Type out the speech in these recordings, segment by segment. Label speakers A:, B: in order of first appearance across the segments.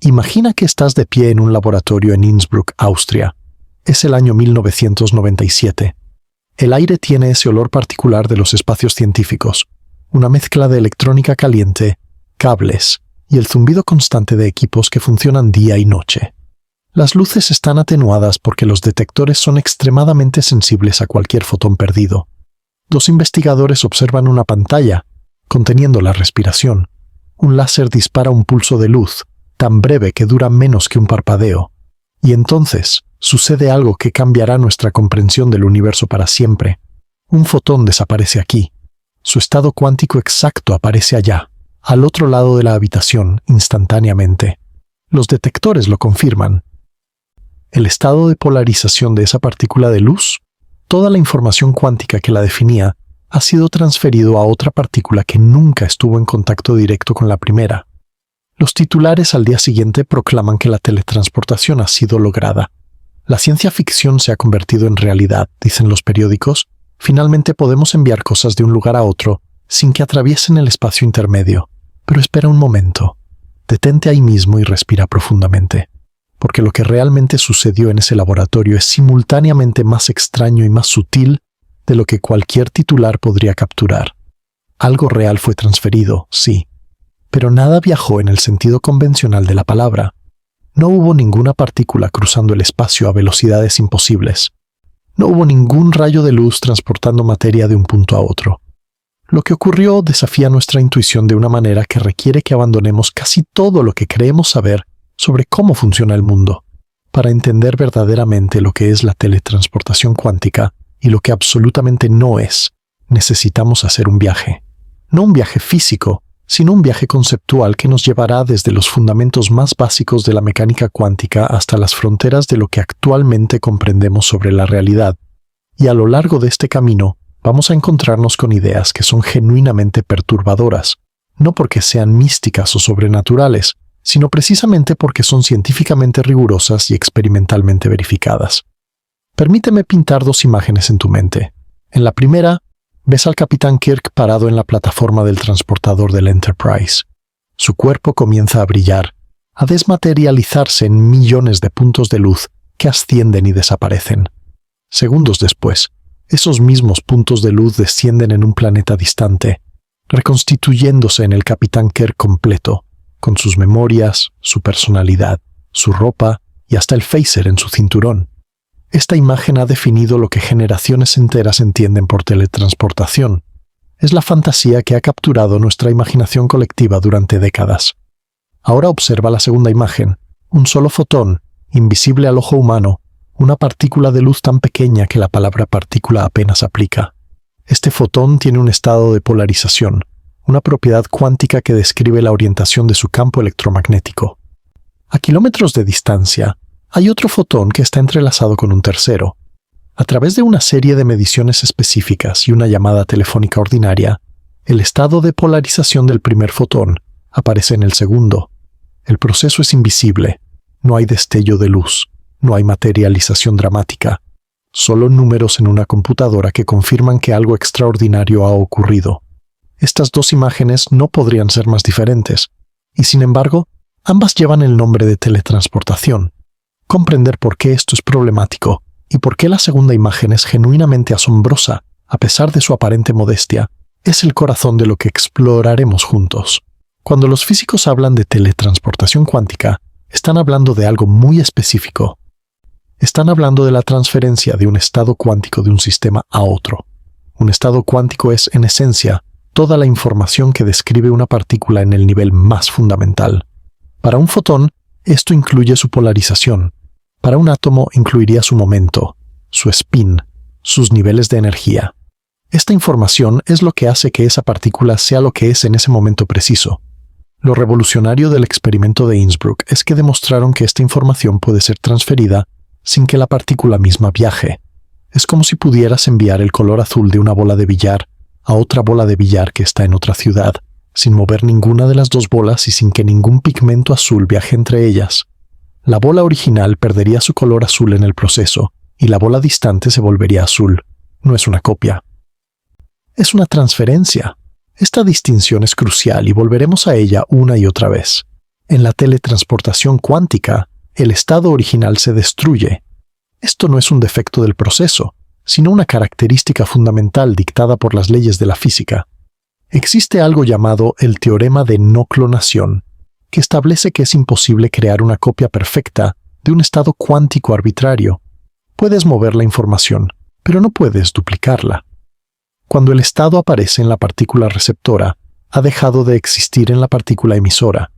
A: Imagina que estás de pie en un laboratorio en Innsbruck, Austria. Es el año 1997. El aire tiene ese olor particular de los espacios científicos, una mezcla de electrónica caliente, cables y el zumbido constante de equipos que funcionan día y noche. Las luces están atenuadas porque los detectores son extremadamente sensibles a cualquier fotón perdido. Dos investigadores observan una pantalla conteniendo la respiración. Un láser dispara un pulso de luz, tan breve que dura menos que un parpadeo. Y entonces sucede algo que cambiará nuestra comprensión del universo para siempre. Un fotón desaparece aquí. Su estado cuántico exacto aparece allá, al otro lado de la habitación, instantáneamente. Los detectores lo confirman. El estado de polarización de esa partícula de luz, toda la información cuántica que la definía, ha sido transferido a otra partícula que nunca estuvo en contacto directo con la primera. Los titulares al día siguiente proclaman que la teletransportación ha sido lograda. La ciencia ficción se ha convertido en realidad, dicen los periódicos. Finalmente podemos enviar cosas de un lugar a otro sin que atraviesen el espacio intermedio. Pero espera un momento. Detente ahí mismo y respira profundamente. Porque lo que realmente sucedió en ese laboratorio es simultáneamente más extraño y más sutil de lo que cualquier titular podría capturar. Algo real fue transferido, sí. Pero nada viajó en el sentido convencional de la palabra. No hubo ninguna partícula cruzando el espacio a velocidades imposibles. No hubo ningún rayo de luz transportando materia de un punto a otro. Lo que ocurrió desafía nuestra intuición de una manera que requiere que abandonemos casi todo lo que creemos saber sobre cómo funciona el mundo. Para entender verdaderamente lo que es la teletransportación cuántica y lo que absolutamente no es, necesitamos hacer un viaje. No un viaje físico, sino un viaje conceptual que nos llevará desde los fundamentos más básicos de la mecánica cuántica hasta las fronteras de lo que actualmente comprendemos sobre la realidad. Y a lo largo de este camino, vamos a encontrarnos con ideas que son genuinamente perturbadoras, no porque sean místicas o sobrenaturales, sino precisamente porque son científicamente rigurosas y experimentalmente verificadas. Permíteme pintar dos imágenes en tu mente. En la primera, ves al capitán Kirk parado en la plataforma del transportador del Enterprise. Su cuerpo comienza a brillar, a desmaterializarse en millones de puntos de luz que ascienden y desaparecen. Segundos después, esos mismos puntos de luz descienden en un planeta distante, reconstituyéndose en el capitán Kirk completo, con sus memorias, su personalidad, su ropa y hasta el phaser en su cinturón. Esta imagen ha definido lo que generaciones enteras entienden por teletransportación. Es la fantasía que ha capturado nuestra imaginación colectiva durante décadas. Ahora observa la segunda imagen, un solo fotón, invisible al ojo humano, una partícula de luz tan pequeña que la palabra partícula apenas aplica. Este fotón tiene un estado de polarización, una propiedad cuántica que describe la orientación de su campo electromagnético. A kilómetros de distancia, hay otro fotón que está entrelazado con un tercero. A través de una serie de mediciones específicas y una llamada telefónica ordinaria, el estado de polarización del primer fotón aparece en el segundo. El proceso es invisible, no hay destello de luz, no hay materialización dramática, solo números en una computadora que confirman que algo extraordinario ha ocurrido. Estas dos imágenes no podrían ser más diferentes, y sin embargo, ambas llevan el nombre de teletransportación. Comprender por qué esto es problemático y por qué la segunda imagen es genuinamente asombrosa, a pesar de su aparente modestia, es el corazón de lo que exploraremos juntos. Cuando los físicos hablan de teletransportación cuántica, están hablando de algo muy específico. Están hablando de la transferencia de un estado cuántico de un sistema a otro. Un estado cuántico es, en esencia, toda la información que describe una partícula en el nivel más fundamental. Para un fotón, esto incluye su polarización. Para un átomo incluiría su momento, su spin, sus niveles de energía. Esta información es lo que hace que esa partícula sea lo que es en ese momento preciso. Lo revolucionario del experimento de Innsbruck es que demostraron que esta información puede ser transferida sin que la partícula misma viaje. Es como si pudieras enviar el color azul de una bola de billar a otra bola de billar que está en otra ciudad, sin mover ninguna de las dos bolas y sin que ningún pigmento azul viaje entre ellas. La bola original perdería su color azul en el proceso, y la bola distante se volvería azul. No es una copia. Es una transferencia. Esta distinción es crucial y volveremos a ella una y otra vez. En la teletransportación cuántica, el estado original se destruye. Esto no es un defecto del proceso, sino una característica fundamental dictada por las leyes de la física. Existe algo llamado el teorema de no clonación, que establece que es imposible crear una copia perfecta de un estado cuántico arbitrario. Puedes mover la información, pero no puedes duplicarla. Cuando el estado aparece en la partícula receptora, ha dejado de existir en la partícula emisora.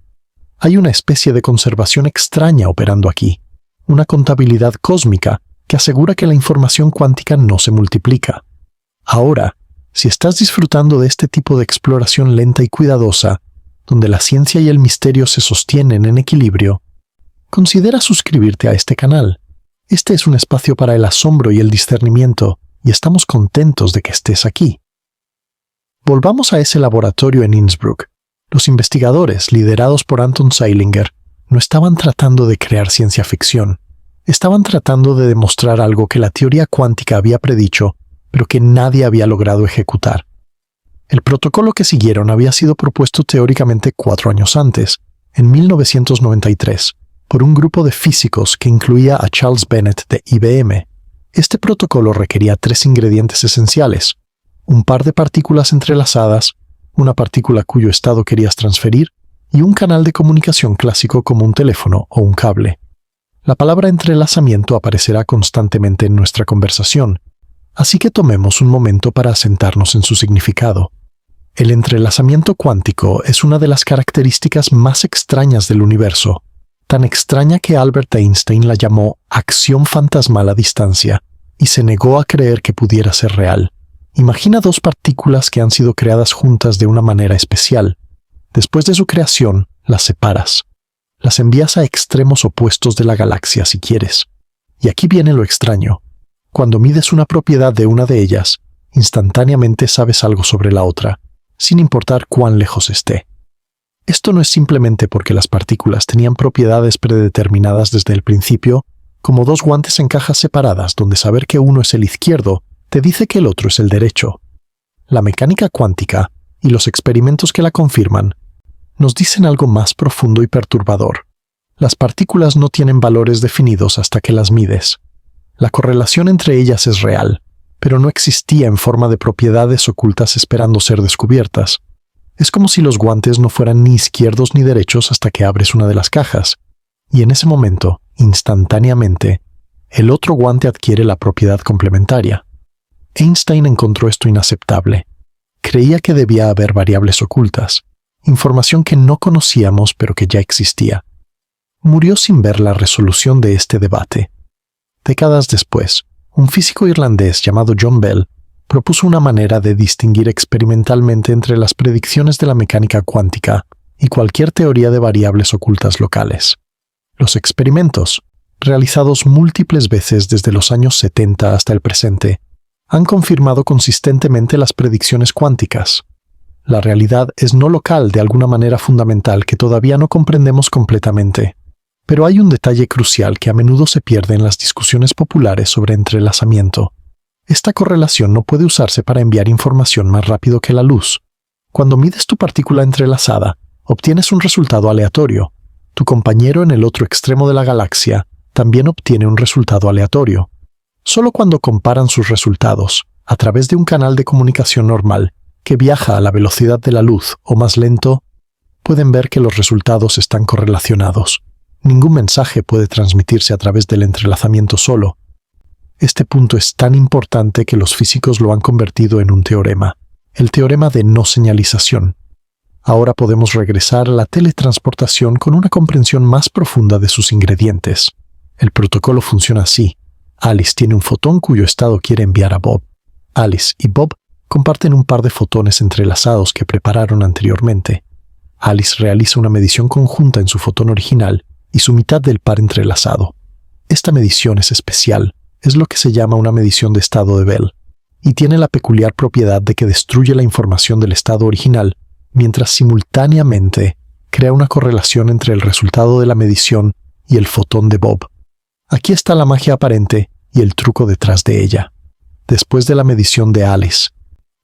A: Hay una especie de conservación extraña operando aquí, una contabilidad cósmica que asegura que la información cuántica no se multiplica. Ahora, si estás disfrutando de este tipo de exploración lenta y cuidadosa, donde la ciencia y el misterio se sostienen en equilibrio, considera suscribirte a este canal. Este es un espacio para el asombro y el discernimiento, y estamos contentos de que estés aquí. Volvamos a ese laboratorio en Innsbruck. Los investigadores, liderados por Anton Zeilinger, no estaban tratando de crear ciencia ficción. Estaban tratando de demostrar algo que la teoría cuántica había predicho, pero que nadie había logrado ejecutar. El protocolo que siguieron había sido propuesto teóricamente 4 años antes, en 1993, por un grupo de físicos que incluía a Charles Bennett de IBM. Este protocolo requería 3 ingredientes esenciales: un par de partículas entrelazadas, una partícula cuyo estado querías transferir, y un canal de comunicación clásico como un teléfono o un cable. La palabra entrelazamiento aparecerá constantemente en nuestra conversación, así que tomemos un momento para asentarnos en su significado. El entrelazamiento cuántico es una de las características más extrañas del universo, tan extraña que Albert Einstein la llamó acción fantasmal a distancia, y se negó a creer que pudiera ser real. Imagina 2 partículas que han sido creadas juntas de una manera especial. Después de su creación, las separas. Las envías a extremos opuestos de la galaxia si quieres. Y aquí viene lo extraño. Cuando mides una propiedad de una de ellas, instantáneamente sabes algo sobre la otra, sin importar cuán lejos esté. Esto no es simplemente porque las partículas tenían propiedades predeterminadas desde el principio, como 2 guantes en cajas separadas donde saber que uno es el izquierdo te dice que el otro es el derecho. La mecánica cuántica, y los experimentos que la confirman, nos dicen algo más profundo y perturbador. Las partículas no tienen valores definidos hasta que las mides. La correlación entre ellas es real, pero no existía en forma de propiedades ocultas esperando ser descubiertas. Es como si los guantes no fueran ni izquierdos ni derechos hasta que abres una de las cajas, y en ese momento, instantáneamente, el otro guante adquiere la propiedad complementaria. Einstein encontró esto inaceptable. Creía que debía haber variables ocultas, información que no conocíamos pero que ya existía. Murió sin ver la resolución de este debate. Décadas después, un físico irlandés llamado John Bell propuso una manera de distinguir experimentalmente entre las predicciones de la mecánica cuántica y cualquier teoría de variables ocultas locales. Los experimentos, realizados múltiples veces desde los años 70 hasta el presente, han confirmado consistentemente las predicciones cuánticas. La realidad es no local de alguna manera fundamental que todavía no comprendemos completamente. Pero hay un detalle crucial que a menudo se pierde en las discusiones populares sobre entrelazamiento. Esta correlación no puede usarse para enviar información más rápido que la luz. Cuando mides tu partícula entrelazada, obtienes un resultado aleatorio. Tu compañero en el otro extremo de la galaxia también obtiene un resultado aleatorio. Solo cuando comparan sus resultados, a través de un canal de comunicación normal, que viaja a la velocidad de la luz o más lento, pueden ver que los resultados están correlacionados. Ningún mensaje puede transmitirse a través del entrelazamiento solo. Este punto es tan importante que los físicos lo han convertido en un teorema, el teorema de no señalización. Ahora podemos regresar a la teletransportación con una comprensión más profunda de sus ingredientes. El protocolo funciona así. Alice tiene un fotón cuyo estado quiere enviar a Bob. Alice y Bob comparten un par de fotones entrelazados que prepararon anteriormente. Alice realiza una medición conjunta en su fotón original y su mitad del par entrelazado. Esta medición es especial, es lo que se llama una medición de estado de Bell, y tiene la peculiar propiedad de que destruye la información del estado original, mientras simultáneamente crea una correlación entre el resultado de la medición y el fotón de Bob. Aquí está la magia aparente y el truco detrás de ella. Después de la medición de Alice,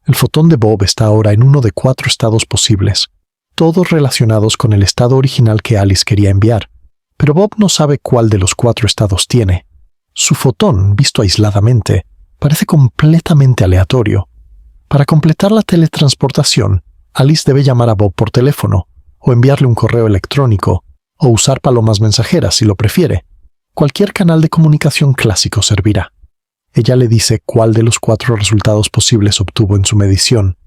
A: el fotón de Bob está ahora en uno de 4 estados posibles. todos relacionados con el estado original que Alice quería enviar. Pero Bob no sabe cuál de los 4 estados tiene. Su fotón, visto aisladamente, parece completamente aleatorio. Para completar la teletransportación, Alice debe llamar a Bob por teléfono, o enviarle un correo electrónico, o usar palomas mensajeras si lo prefiere. Cualquier canal de comunicación clásico servirá. Ella le dice cuál de los 4 resultados posibles obtuvo en su medición.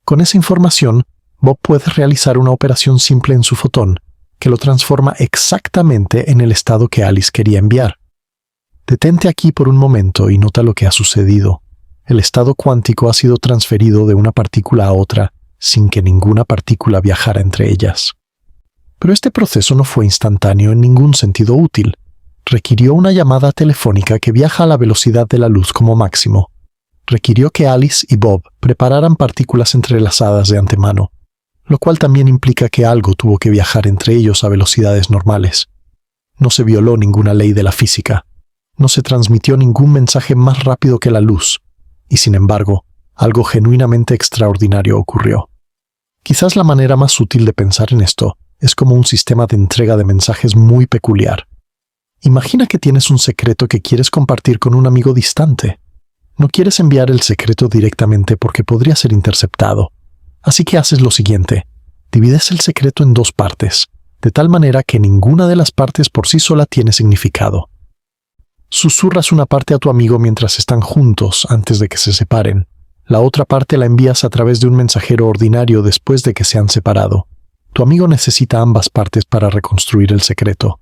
A: Con esa información, Bob puede realizar una operación simple en su fotón, que lo transforma exactamente en el estado que Alice quería enviar. Detente aquí por un momento y nota lo que ha sucedido. El estado cuántico ha sido transferido de una partícula a otra sin que ninguna partícula viajara entre ellas. Pero este proceso no fue instantáneo en ningún sentido útil. Requirió una llamada telefónica que viaja a la velocidad de la luz como máximo. Requirió que Alice y Bob prepararan partículas entrelazadas de antemano, lo cual también implica que algo tuvo que viajar entre ellos a velocidades normales. No se violó ninguna ley de la física. No se transmitió ningún mensaje más rápido que la luz, y sin embargo, algo genuinamente extraordinario ocurrió. Quizás la manera más sutil de pensar en esto es como un sistema de entrega de mensajes muy peculiar. Imagina que tienes un secreto que quieres compartir con un amigo distante. No quieres enviar el secreto directamente porque podría ser interceptado. Así que haces lo siguiente: divides el secreto en 2 partes, de tal manera que ninguna de las partes por sí sola tiene significado. Susurras una parte a tu amigo mientras están juntos antes de que se separen. La otra parte la envías a través de un mensajero ordinario después de que se han separado. Tu amigo necesita ambas partes para reconstruir el secreto.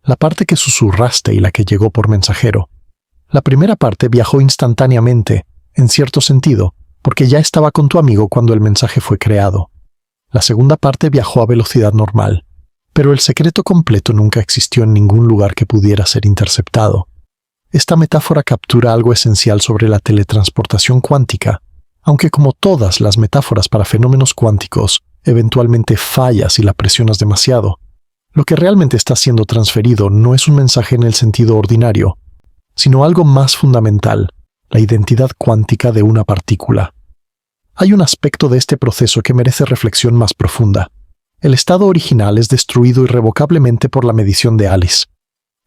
A: La parte que susurraste y la que llegó por mensajero. La primera parte viajó instantáneamente, en cierto sentido, porque ya estaba con tu amigo cuando el mensaje fue creado. La segunda parte viajó a velocidad normal, pero el secreto completo nunca existió en ningún lugar que pudiera ser interceptado. Esta metáfora captura algo esencial sobre la teletransportación cuántica, aunque como todas las metáforas para fenómenos cuánticos, eventualmente falla si la presionas demasiado. Lo que realmente está siendo transferido no es un mensaje en el sentido ordinario, sino algo más fundamental: la identidad cuántica de una partícula. Hay un aspecto de este proceso que merece reflexión más profunda. El estado original es destruido irrevocablemente por la medición de Alice.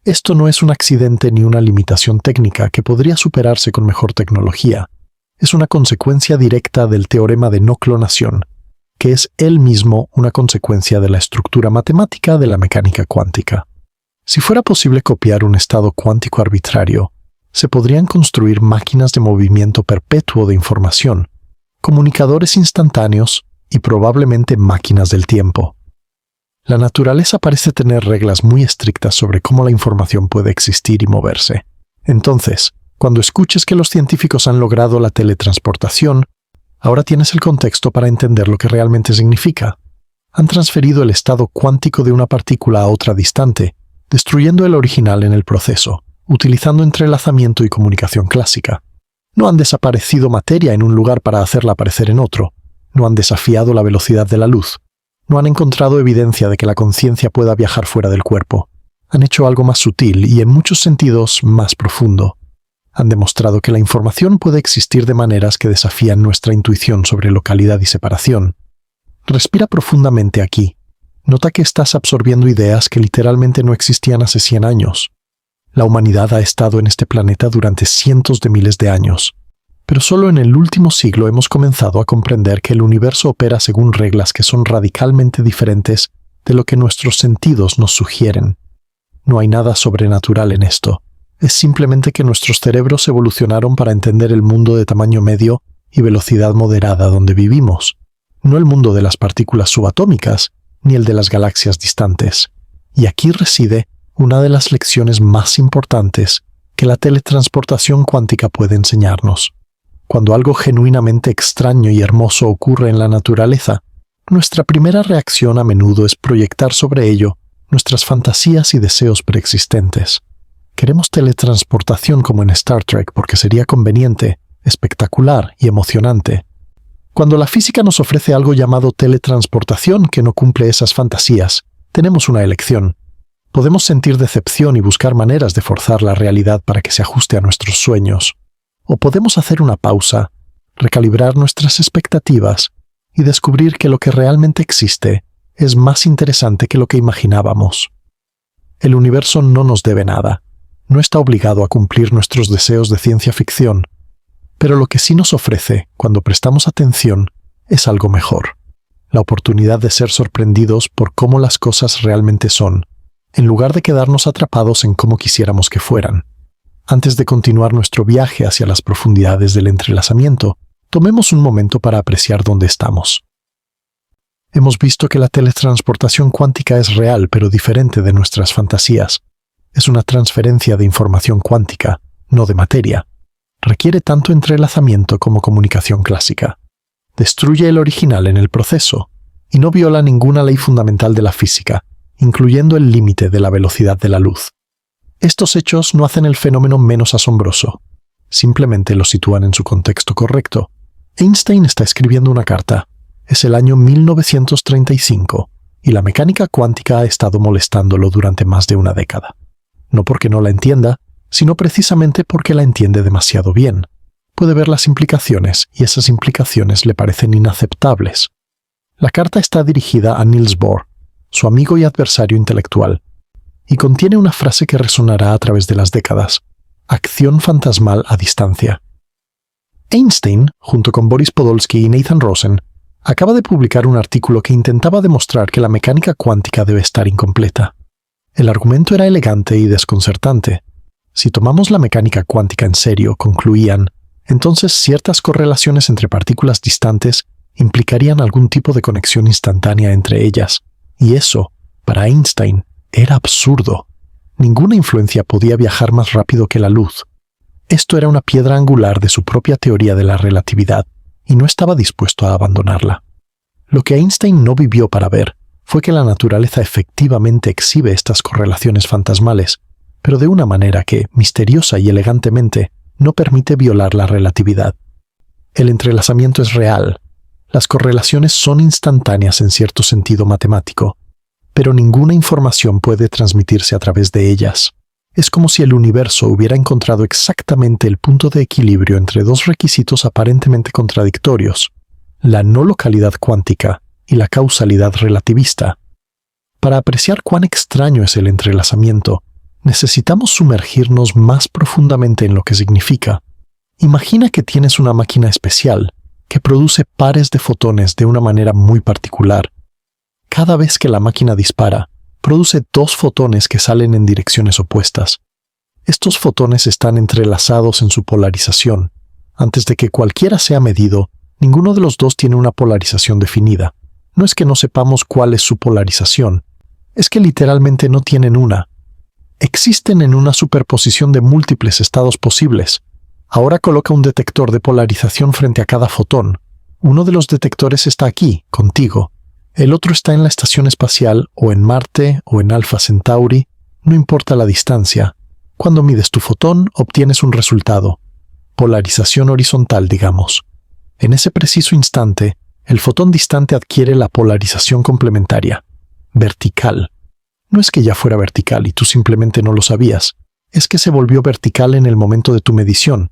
A: Esto no es un accidente ni una limitación técnica que podría superarse con mejor tecnología. Es una consecuencia directa del teorema de no clonación, que es él mismo una consecuencia de la estructura matemática de la mecánica cuántica. Si fuera posible copiar un estado cuántico arbitrario, se podrían construir máquinas de movimiento perpetuo de información, comunicadores instantáneos y probablemente máquinas del tiempo. La naturaleza parece tener reglas muy estrictas sobre cómo la información puede existir y moverse. Entonces, cuando escuches que los científicos han logrado la teletransportación, ahora tienes el contexto para entender lo que realmente significa. Han transferido el estado cuántico de una partícula a otra distante, destruyendo el original en el proceso, utilizando entrelazamiento y comunicación clásica. No han desaparecido materia en un lugar para hacerla aparecer en otro. No han desafiado la velocidad de la luz. No han encontrado evidencia de que la conciencia pueda viajar fuera del cuerpo. Han hecho algo más sutil y en muchos sentidos más profundo. Han demostrado que la información puede existir de maneras que desafían nuestra intuición sobre localidad y separación. Respira profundamente aquí. Nota que estás absorbiendo ideas que literalmente no existían hace 100 años. La humanidad ha estado en este planeta durante cientos de miles de años, pero solo en el último siglo hemos comenzado a comprender que el universo opera según reglas que son radicalmente diferentes de lo que nuestros sentidos nos sugieren. No hay nada sobrenatural en esto. Es simplemente que nuestros cerebros evolucionaron para entender el mundo de tamaño medio y velocidad moderada donde vivimos, no el mundo de las partículas subatómicas, ni el de las galaxias distantes. Y aquí reside una de las lecciones más importantes que la teletransportación cuántica puede enseñarnos. Cuando algo genuinamente extraño y hermoso ocurre en la naturaleza, nuestra primera reacción a menudo es proyectar sobre ello nuestras fantasías y deseos preexistentes. Queremos teletransportación como en Star Trek porque sería conveniente, espectacular y emocionante. Cuando la física nos ofrece algo llamado teletransportación que no cumple esas fantasías, tenemos una elección. Podemos sentir decepción y buscar maneras de forzar la realidad para que se ajuste a nuestros sueños. O podemos hacer una pausa, recalibrar nuestras expectativas y descubrir que lo que realmente existe es más interesante que lo que imaginábamos. El universo no nos debe nada, no está obligado a cumplir nuestros deseos de ciencia ficción, pero lo que sí nos ofrece, cuando prestamos atención, es algo mejor. La oportunidad de ser sorprendidos por cómo las cosas realmente son, en lugar de quedarnos atrapados en cómo quisiéramos que fueran. Antes de continuar nuestro viaje hacia las profundidades del entrelazamiento, tomemos un momento para apreciar dónde estamos. Hemos visto que la teletransportación cuántica es real, pero diferente de nuestras fantasías. Es una transferencia de información cuántica, no de materia. Requiere tanto entrelazamiento como comunicación clásica. Destruye el original en el proceso y no viola ninguna ley fundamental de la física, incluyendo el límite de la velocidad de la luz. Estos hechos no hacen el fenómeno menos asombroso, simplemente lo sitúan en su contexto correcto. Einstein está escribiendo una carta. Es el año 1935 y la mecánica cuántica ha estado molestándolo durante más de una década. No porque no la entienda, sino precisamente porque la entiende demasiado bien. Puede ver las implicaciones y esas implicaciones le parecen inaceptables. La carta está dirigida a Niels Bohr, su amigo y adversario intelectual, y contiene una frase que resonará a través de las décadas: acción fantasmal a distancia. Einstein, junto con Boris Podolsky y Nathan Rosen, acaba de publicar un artículo que intentaba demostrar que la mecánica cuántica debe estar incompleta. El argumento era elegante y desconcertante. Si tomamos la mecánica cuántica en serio, concluían, entonces ciertas correlaciones entre partículas distantes implicarían algún tipo de conexión instantánea entre ellas, y eso, para Einstein, era absurdo. Ninguna influencia podía viajar más rápido que la luz. Esto era una piedra angular de su propia teoría de la relatividad, y no estaba dispuesto a abandonarla. Lo que Einstein no vivió para ver fue que la naturaleza efectivamente exhibe estas correlaciones fantasmales, pero de una manera que, misteriosa y elegantemente, no permite violar la relatividad. El entrelazamiento es real. Las correlaciones son instantáneas en cierto sentido matemático, pero ninguna información puede transmitirse a través de ellas. Es como si el universo hubiera encontrado exactamente el punto de equilibrio entre dos requisitos aparentemente contradictorios: la no localidad cuántica y la causalidad relativista. Para apreciar cuán extraño es el entrelazamiento, necesitamos sumergirnos más profundamente en lo que significa. Imagina que tienes una máquina especial que produce pares de fotones de una manera muy particular. Cada vez que la máquina dispara, produce dos fotones que salen en direcciones opuestas. Estos fotones están entrelazados en su polarización. Antes de que cualquiera sea medido, ninguno de los dos tiene una polarización definida. No es que no sepamos cuál es su polarización, es que literalmente no tienen una. Existen en una superposición de múltiples estados posibles. Ahora coloca un detector de polarización frente a cada fotón. Uno de los detectores está aquí, contigo. El otro está en la estación espacial, o en Marte, o en Alpha Centauri, no importa la distancia. Cuando mides tu fotón, obtienes un resultado. Polarización horizontal, digamos. En ese preciso instante, el fotón distante adquiere la polarización complementaria, vertical. No es que ya fuera vertical y tú simplemente no lo sabías, es que se volvió vertical en el momento de tu medición.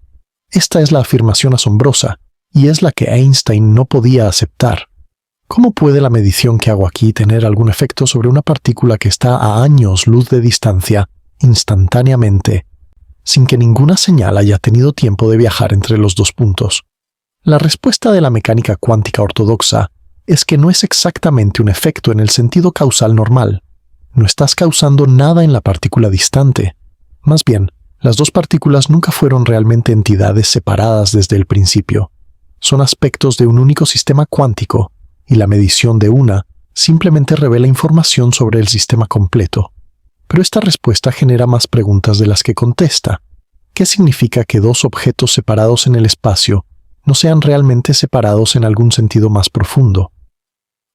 A: Esta es la afirmación asombrosa, y es la que Einstein no podía aceptar. ¿Cómo puede la medición que hago aquí tener algún efecto sobre una partícula que está a años luz de distancia, instantáneamente, sin que ninguna señal haya tenido tiempo de viajar entre los dos puntos? La respuesta de la mecánica cuántica ortodoxa es que no es exactamente un efecto en el sentido causal normal. No estás causando nada en la partícula distante. Más bien, las dos partículas nunca fueron realmente entidades separadas desde el principio. Son aspectos de un único sistema cuántico, y la medición de una simplemente revela información sobre el sistema completo. Pero esta respuesta genera más preguntas de las que contesta. ¿Qué significa que dos objetos separados en el espacio no sean realmente separados en algún sentido más profundo?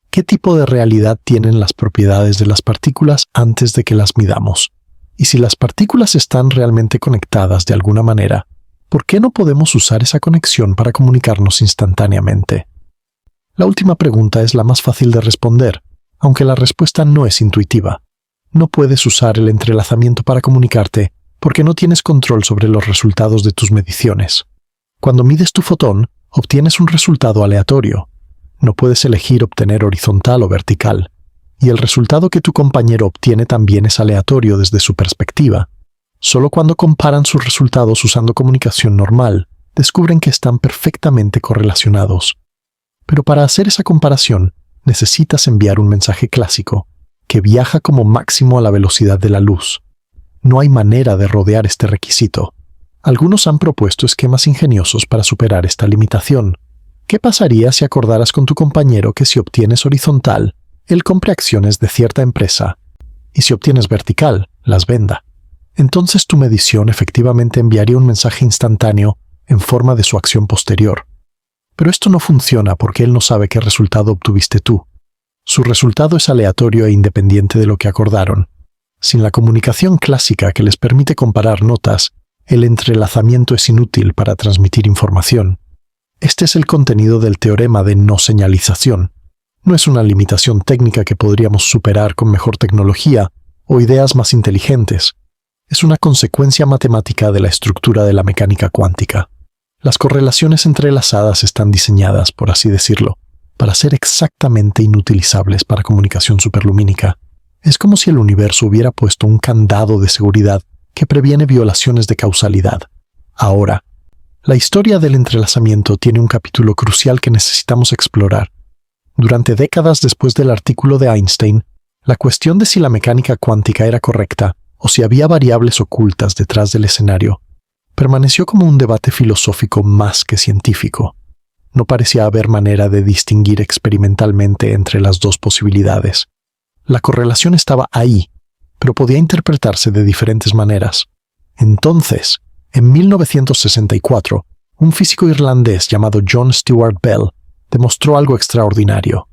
A: ¿Qué tipo de realidad tienen las propiedades de las partículas antes de que las midamos? Y si las partículas están realmente conectadas de alguna manera, ¿por qué no podemos usar esa conexión para comunicarnos instantáneamente? La última pregunta es la más fácil de responder, aunque la respuesta no es intuitiva. No puedes usar el entrelazamiento para comunicarte porque no tienes control sobre los resultados de tus mediciones. Cuando mides tu fotón, obtienes un resultado aleatorio. No puedes elegir obtener horizontal o vertical. y el resultado que tu compañero obtiene también es aleatorio desde su perspectiva. Solo cuando comparan sus resultados usando comunicación normal, descubren que están perfectamente correlacionados. Pero para hacer esa comparación, necesitas enviar un mensaje clásico, que viaja como máximo a la velocidad de la luz. No hay manera de rodear este requisito. Algunos han propuesto esquemas ingeniosos para superar esta limitación. ¿Qué pasaría si acordaras con tu compañero que si obtienes horizontal, él compre acciones de cierta empresa, y si obtienes vertical, las venda? Entonces tu medición efectivamente enviaría un mensaje instantáneo en forma de su acción posterior. Pero esto no funciona porque él no sabe qué resultado obtuviste tú. Su resultado es aleatorio e independiente de lo que acordaron. Sin la comunicación clásica que les permite comparar notas, el entrelazamiento es inútil para transmitir información. Este es el contenido del teorema de no señalización. No es una limitación técnica que podríamos superar con mejor tecnología o ideas más inteligentes. Es una consecuencia matemática de la estructura de la mecánica cuántica. Las correlaciones entrelazadas están diseñadas, por así decirlo, para ser exactamente inutilizables para comunicación superlumínica. Es como si el universo hubiera puesto un candado de seguridad que previene violaciones de causalidad. Ahora, la historia del entrelazamiento tiene un capítulo crucial que necesitamos explorar. Durante décadas después del artículo de Einstein, la cuestión de si la mecánica cuántica era correcta o si había variables ocultas detrás del escenario permaneció como un debate filosófico más que científico. No parecía haber manera de distinguir experimentalmente entre las dos posibilidades. La correlación estaba ahí, pero podía interpretarse de diferentes maneras. Entonces, en 1964, un físico irlandés llamado John Stuart Bell demostró algo extraordinario.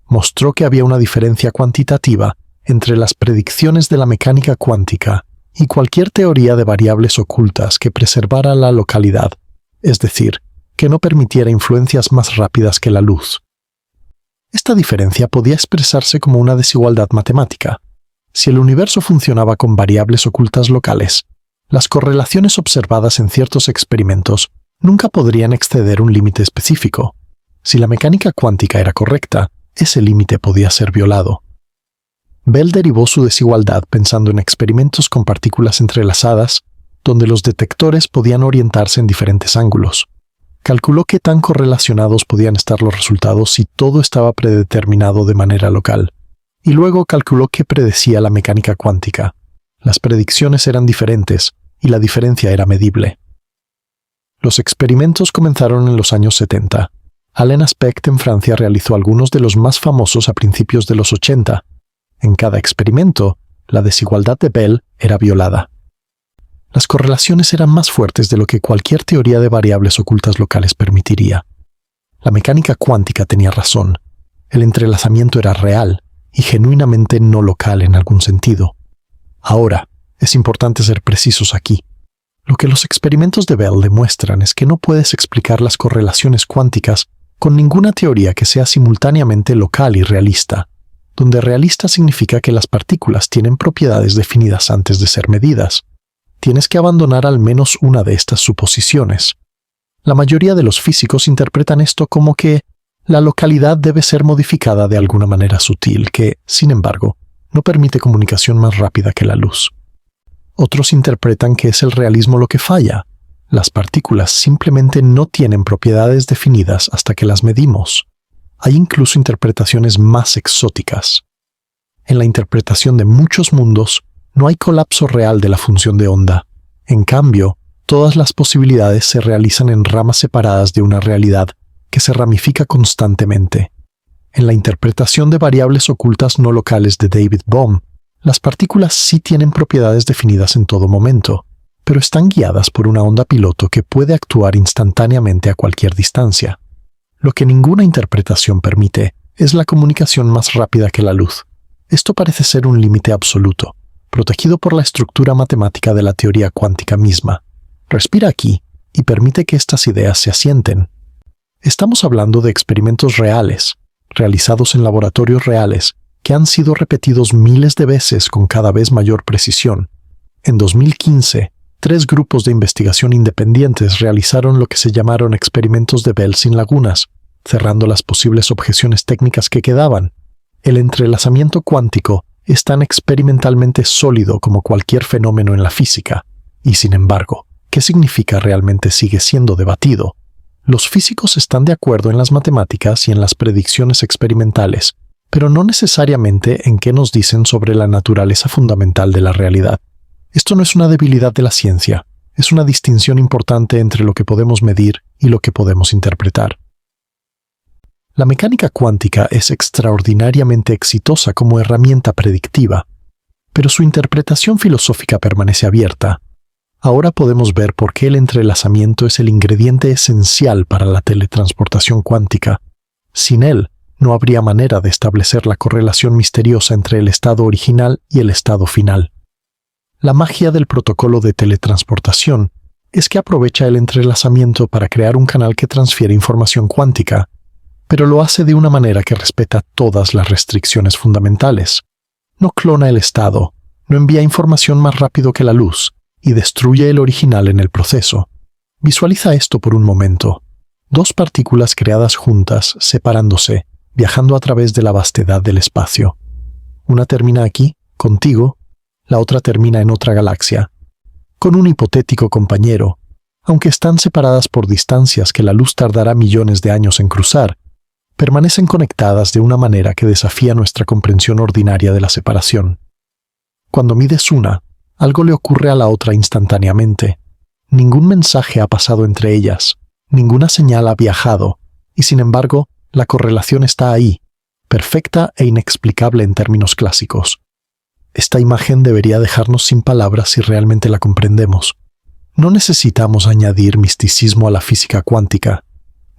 A: Mostró que había una diferencia cuantitativa entre las predicciones de la mecánica cuántica y cualquier teoría de variables ocultas que preservara la localidad, es decir, que no permitiera influencias más rápidas que la luz. Esta diferencia podía expresarse como una desigualdad matemática. Si el universo funcionaba con variables ocultas locales, las correlaciones observadas en ciertos experimentos nunca podrían exceder un límite específico. Si la mecánica cuántica era correcta, ese límite podía ser violado. Bell derivó su desigualdad pensando en experimentos con partículas entrelazadas, donde los detectores podían orientarse en diferentes ángulos. Calculó qué tan correlacionados podían estar los resultados si todo estaba predeterminado de manera local. Y luego calculó qué predecía la mecánica cuántica. Las predicciones eran diferentes, y la diferencia era medible. Los experimentos comenzaron en los años 70. Alain Aspect en Francia realizó algunos de los más famosos a principios de los 80. En cada experimento, la desigualdad de Bell era violada. Las correlaciones eran más fuertes de lo que cualquier teoría de variables ocultas locales permitiría. La mecánica cuántica tenía razón. El entrelazamiento era real y genuinamente no local en algún sentido. Ahora, es importante ser precisos aquí. Lo que los experimentos de Bell demuestran es que no puedes explicar las correlaciones cuánticas con ninguna teoría que sea simultáneamente local y realista, donde realista significa que las partículas tienen propiedades definidas antes de ser medidas. Tienes que abandonar al menos una de estas suposiciones. La mayoría de los físicos interpretan esto como que la localidad debe ser modificada de alguna manera sutil que, sin embargo, no permite comunicación más rápida que la luz. Otros interpretan que es el realismo lo que falla. Las partículas simplemente no tienen propiedades definidas hasta que las medimos. Hay incluso interpretaciones más exóticas. En la interpretación de muchos mundos, no hay colapso real de la función de onda. En cambio, todas las posibilidades se realizan en ramas separadas de una realidad que se ramifica constantemente. En la interpretación de variables ocultas no locales de David Bohm, las partículas sí tienen propiedades definidas en todo momento, pero están guiadas por una onda piloto que puede actuar instantáneamente a cualquier distancia. Lo que ninguna interpretación permite es la comunicación más rápida que la luz. Esto parece ser un límite absoluto, protegido por la estructura matemática de la teoría cuántica misma. Respira aquí y permite que estas ideas se asienten. Estamos hablando de experimentos reales, realizados en laboratorios reales, que han sido repetidos miles de veces con cada vez mayor precisión. En 2015, 3 grupos de investigación independientes realizaron lo que se llamaron experimentos de Bell sin lagunas, cerrando las posibles objeciones técnicas que quedaban. El entrelazamiento cuántico es tan experimentalmente sólido como cualquier fenómeno en la física, y sin embargo, ¿qué significa realmente sigue siendo debatido? Los físicos están de acuerdo en las matemáticas y en las predicciones experimentales, pero no necesariamente en qué nos dicen sobre la naturaleza fundamental de la realidad. Esto no es una debilidad de la ciencia, es una distinción importante entre lo que podemos medir y lo que podemos interpretar. La mecánica cuántica es extraordinariamente exitosa como herramienta predictiva, pero su interpretación filosófica permanece abierta. Ahora podemos ver por qué el entrelazamiento es el ingrediente esencial para la teletransportación cuántica. Sin él, no habría manera de establecer la correlación misteriosa entre el estado original y el estado final. La magia del protocolo de teletransportación es que aprovecha el entrelazamiento para crear un canal que transfiere información cuántica, pero lo hace de una manera que respeta todas las restricciones fundamentales. No clona el estado, no envía información más rápido que la luz, y destruye el original en el proceso. Visualiza esto por un momento. Dos partículas creadas juntas, separándose, viajando a través de la vastedad del espacio. Una termina aquí, contigo, la otra termina en otra galaxia, con un hipotético compañero. Aunque están separadas por distancias que la luz tardará millones de años en cruzar, permanecen conectadas de una manera que desafía nuestra comprensión ordinaria de la separación. Cuando mides una, algo le ocurre a la otra instantáneamente. Ningún mensaje ha pasado entre ellas, ninguna señal ha viajado, y sin embargo, la correlación está ahí, perfecta e inexplicable en términos clásicos. Esta imagen debería dejarnos sin palabras si realmente la comprendemos. No necesitamos añadir misticismo a la física cuántica.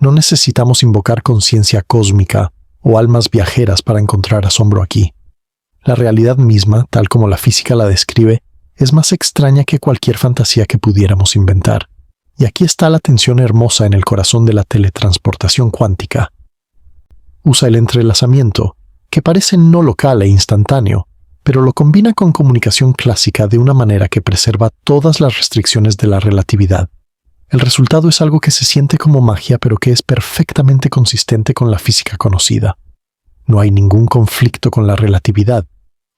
A: No necesitamos invocar conciencia cósmica o almas viajeras para encontrar asombro aquí. La realidad misma, tal como la física la describe, es más extraña que cualquier fantasía que pudiéramos inventar. Y aquí está la tensión hermosa en el corazón de la teletransportación cuántica. Usa el entrelazamiento, que parece no local e instantáneo, pero lo combina con comunicación clásica de una manera que preserva todas las restricciones de la relatividad. El resultado es algo que se siente como magia, pero que es perfectamente consistente con la física conocida. No hay ningún conflicto con la relatividad,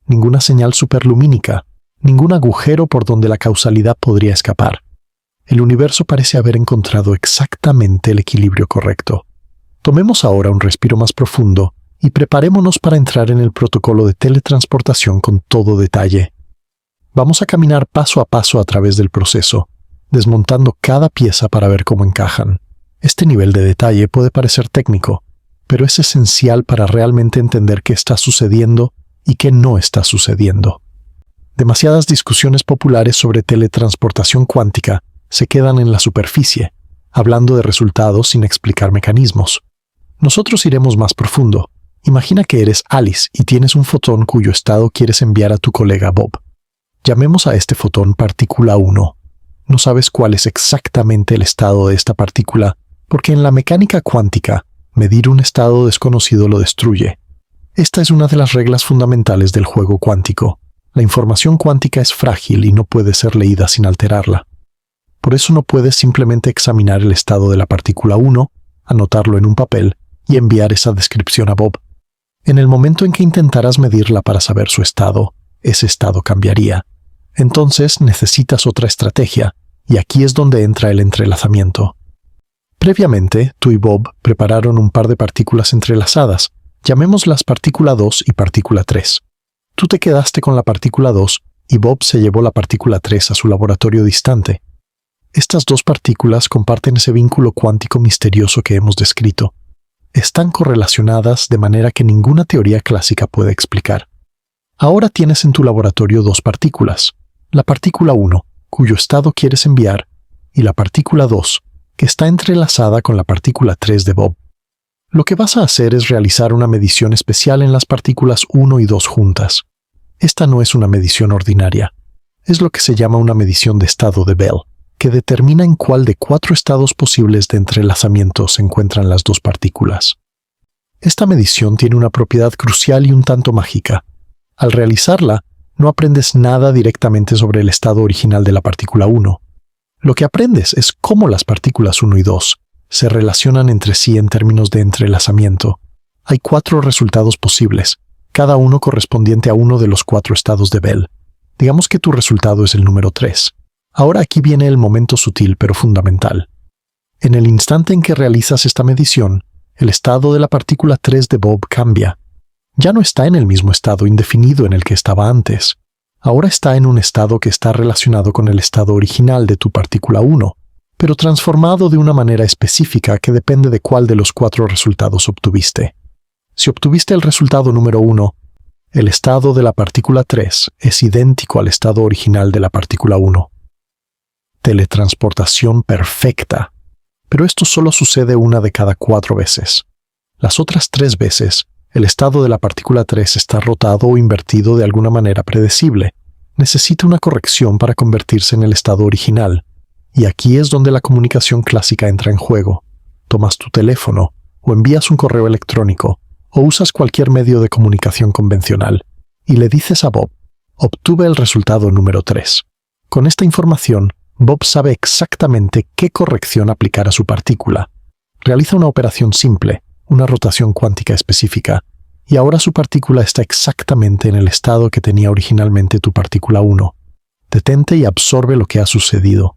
A: ninguna señal superlumínica, ningún agujero por donde la causalidad podría escapar. El universo parece haber encontrado exactamente el equilibrio correcto. Tomemos ahora un respiro más profundo y preparémonos para entrar en el protocolo de teletransportación con todo detalle. Vamos a caminar paso a paso a través del proceso, desmontando cada pieza para ver cómo encajan. Este nivel de detalle puede parecer técnico, pero es esencial para realmente entender qué está sucediendo y qué no está sucediendo. Demasiadas discusiones populares sobre teletransportación cuántica se quedan en la superficie, hablando de resultados sin explicar mecanismos. Nosotros iremos más profundo. Imagina que eres Alice y tienes un fotón cuyo estado quieres enviar a tu colega Bob. Llamemos a este fotón partícula 1. No sabes cuál es exactamente el estado de esta partícula, porque en la mecánica cuántica, medir un estado desconocido lo destruye. Esta es una de las reglas fundamentales del juego cuántico. La información cuántica es frágil y no puede ser leída sin alterarla. Por eso no puedes simplemente examinar el estado de la partícula 1, anotarlo en un papel y enviar esa descripción a Bob. En el momento en que intentaras medirla para saber su estado, ese estado cambiaría. Entonces necesitas otra estrategia, y aquí es donde entra el entrelazamiento. Previamente, tú y Bob prepararon un par de partículas entrelazadas, llamémoslas partícula 2 y partícula 3. Tú te quedaste con la partícula 2 y Bob se llevó la partícula 3 a su laboratorio distante. Estas dos partículas comparten ese vínculo cuántico misterioso que hemos descrito. Están correlacionadas de manera que ninguna teoría clásica puede explicar. Ahora tienes en tu laboratorio dos partículas, la partícula 1, cuyo estado quieres enviar, y la partícula 2, que está entrelazada con la partícula 3 de Bob. Lo que vas a hacer es realizar una medición especial en las partículas 1 y 2 juntas. Esta no es una medición ordinaria. Es lo que se llama una medición de estado de Bell, que determina en cuál de 4 estados posibles de entrelazamiento se encuentran las dos partículas. Esta medición tiene una propiedad crucial y un tanto mágica. Al realizarla, no aprendes nada directamente sobre el estado original de la partícula 1. Lo que aprendes es cómo las partículas 1 y 2 se relacionan entre sí en términos de entrelazamiento. Hay 4 resultados posibles, cada uno correspondiente a uno de los 4 estados de Bell. Digamos que tu resultado es el número 3. Ahora aquí viene el momento sutil pero fundamental. En el instante en que realizas esta medición, el estado de la partícula 3 de Bob cambia. Ya no está en el mismo estado indefinido en el que estaba antes. Ahora está en un estado que está relacionado con el estado original de tu partícula 1, pero transformado de una manera específica que depende de cuál de los 4 resultados obtuviste. Si obtuviste el resultado número 1, el estado de la partícula 3 es idéntico al estado original de la partícula 1. Teletransportación perfecta. Pero esto solo sucede una de cada 4 veces. Las otras 3 veces, el estado de la partícula 3 está rotado o invertido de alguna manera predecible. Necesita una corrección para convertirse en el estado original. Y aquí es donde la comunicación clásica entra en juego. Tomas tu teléfono, o envías un correo electrónico, o usas cualquier medio de comunicación convencional, y le dices a Bob, obtuve el resultado número 3. Con esta información, Bob sabe exactamente qué corrección aplicar a su partícula. Realiza una operación simple, una rotación cuántica específica, y ahora su partícula está exactamente en el estado que tenía originalmente tu partícula 1. Detente y absorbe lo que ha sucedido.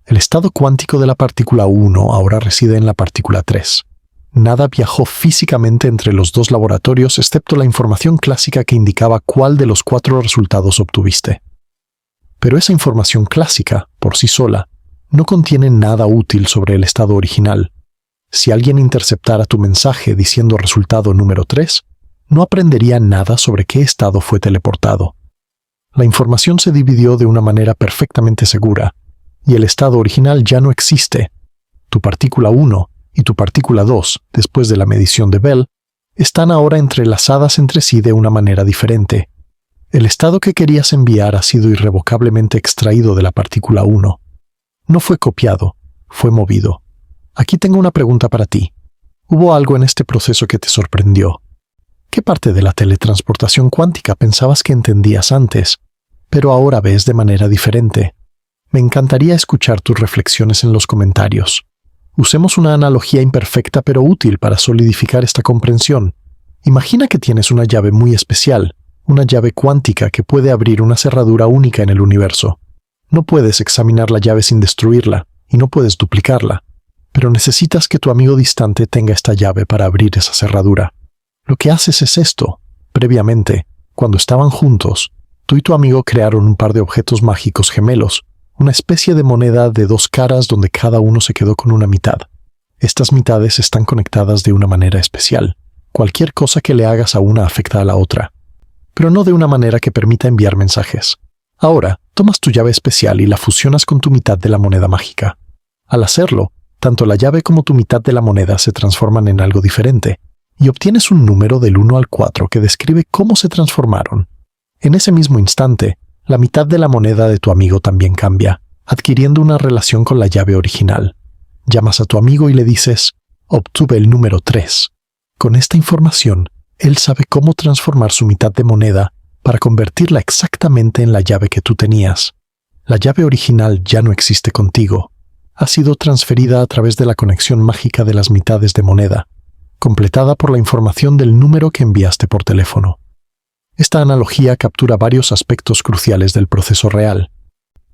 A: El estado cuántico de la partícula 1 ahora reside en la partícula 3. Nada viajó físicamente entre los 2 laboratorios excepto la información clásica que indicaba cuál de los 4 resultados obtuviste. Pero esa información clásica, por sí sola, no contiene nada útil sobre el estado original. Si alguien interceptara tu mensaje diciendo resultado número 3, no aprendería nada sobre qué estado fue teleportado. La información se dividió de una manera perfectamente segura, y el estado original ya no existe. Tu partícula 1 y tu partícula 2, después de la medición de Bell, están ahora entrelazadas entre sí de una manera diferente. El estado que querías enviar ha sido irrevocablemente extraído de la partícula 1. No fue copiado, fue movido. Aquí tengo una pregunta para ti. ¿Hubo algo en este proceso que te sorprendió? ¿Qué parte de la teletransportación cuántica pensabas que entendías antes, pero ahora ves de manera diferente? Me encantaría escuchar tus reflexiones en los comentarios. Usemos una analogía imperfecta pero útil para solidificar esta comprensión. Imagina que tienes una llave muy especial, una llave cuántica que puede abrir una cerradura única en el universo. No puedes examinar la llave sin destruirla, y no puedes duplicarla, pero necesitas que tu amigo distante tenga esta llave para abrir esa cerradura. Lo que haces es esto. Previamente, cuando estaban juntos, tú y tu amigo crearon un par de objetos mágicos gemelos, una especie de moneda de 2 caras donde cada uno se quedó con una mitad. Estas mitades están conectadas de una manera especial. Cualquier cosa que le hagas a una afecta a la otra, pero no de una manera que permita enviar mensajes. Ahora, tomas tu llave especial y la fusionas con tu mitad de la moneda mágica. Al hacerlo, tanto la llave como tu mitad de la moneda se transforman en algo diferente, y obtienes un número del 1 al 4 que describe cómo se transformaron. En ese mismo instante, la mitad de la moneda de tu amigo también cambia, adquiriendo una relación con la llave original. Llamas a tu amigo y le dices, obtuve el número 3. Con esta información, él sabe cómo transformar su mitad de moneda para convertirla exactamente en la llave que tú tenías. La llave original ya no existe contigo. Ha sido transferida a través de la conexión mágica de las mitades de moneda, completada por la información del número que enviaste por teléfono. Esta analogía captura varios aspectos cruciales del proceso real.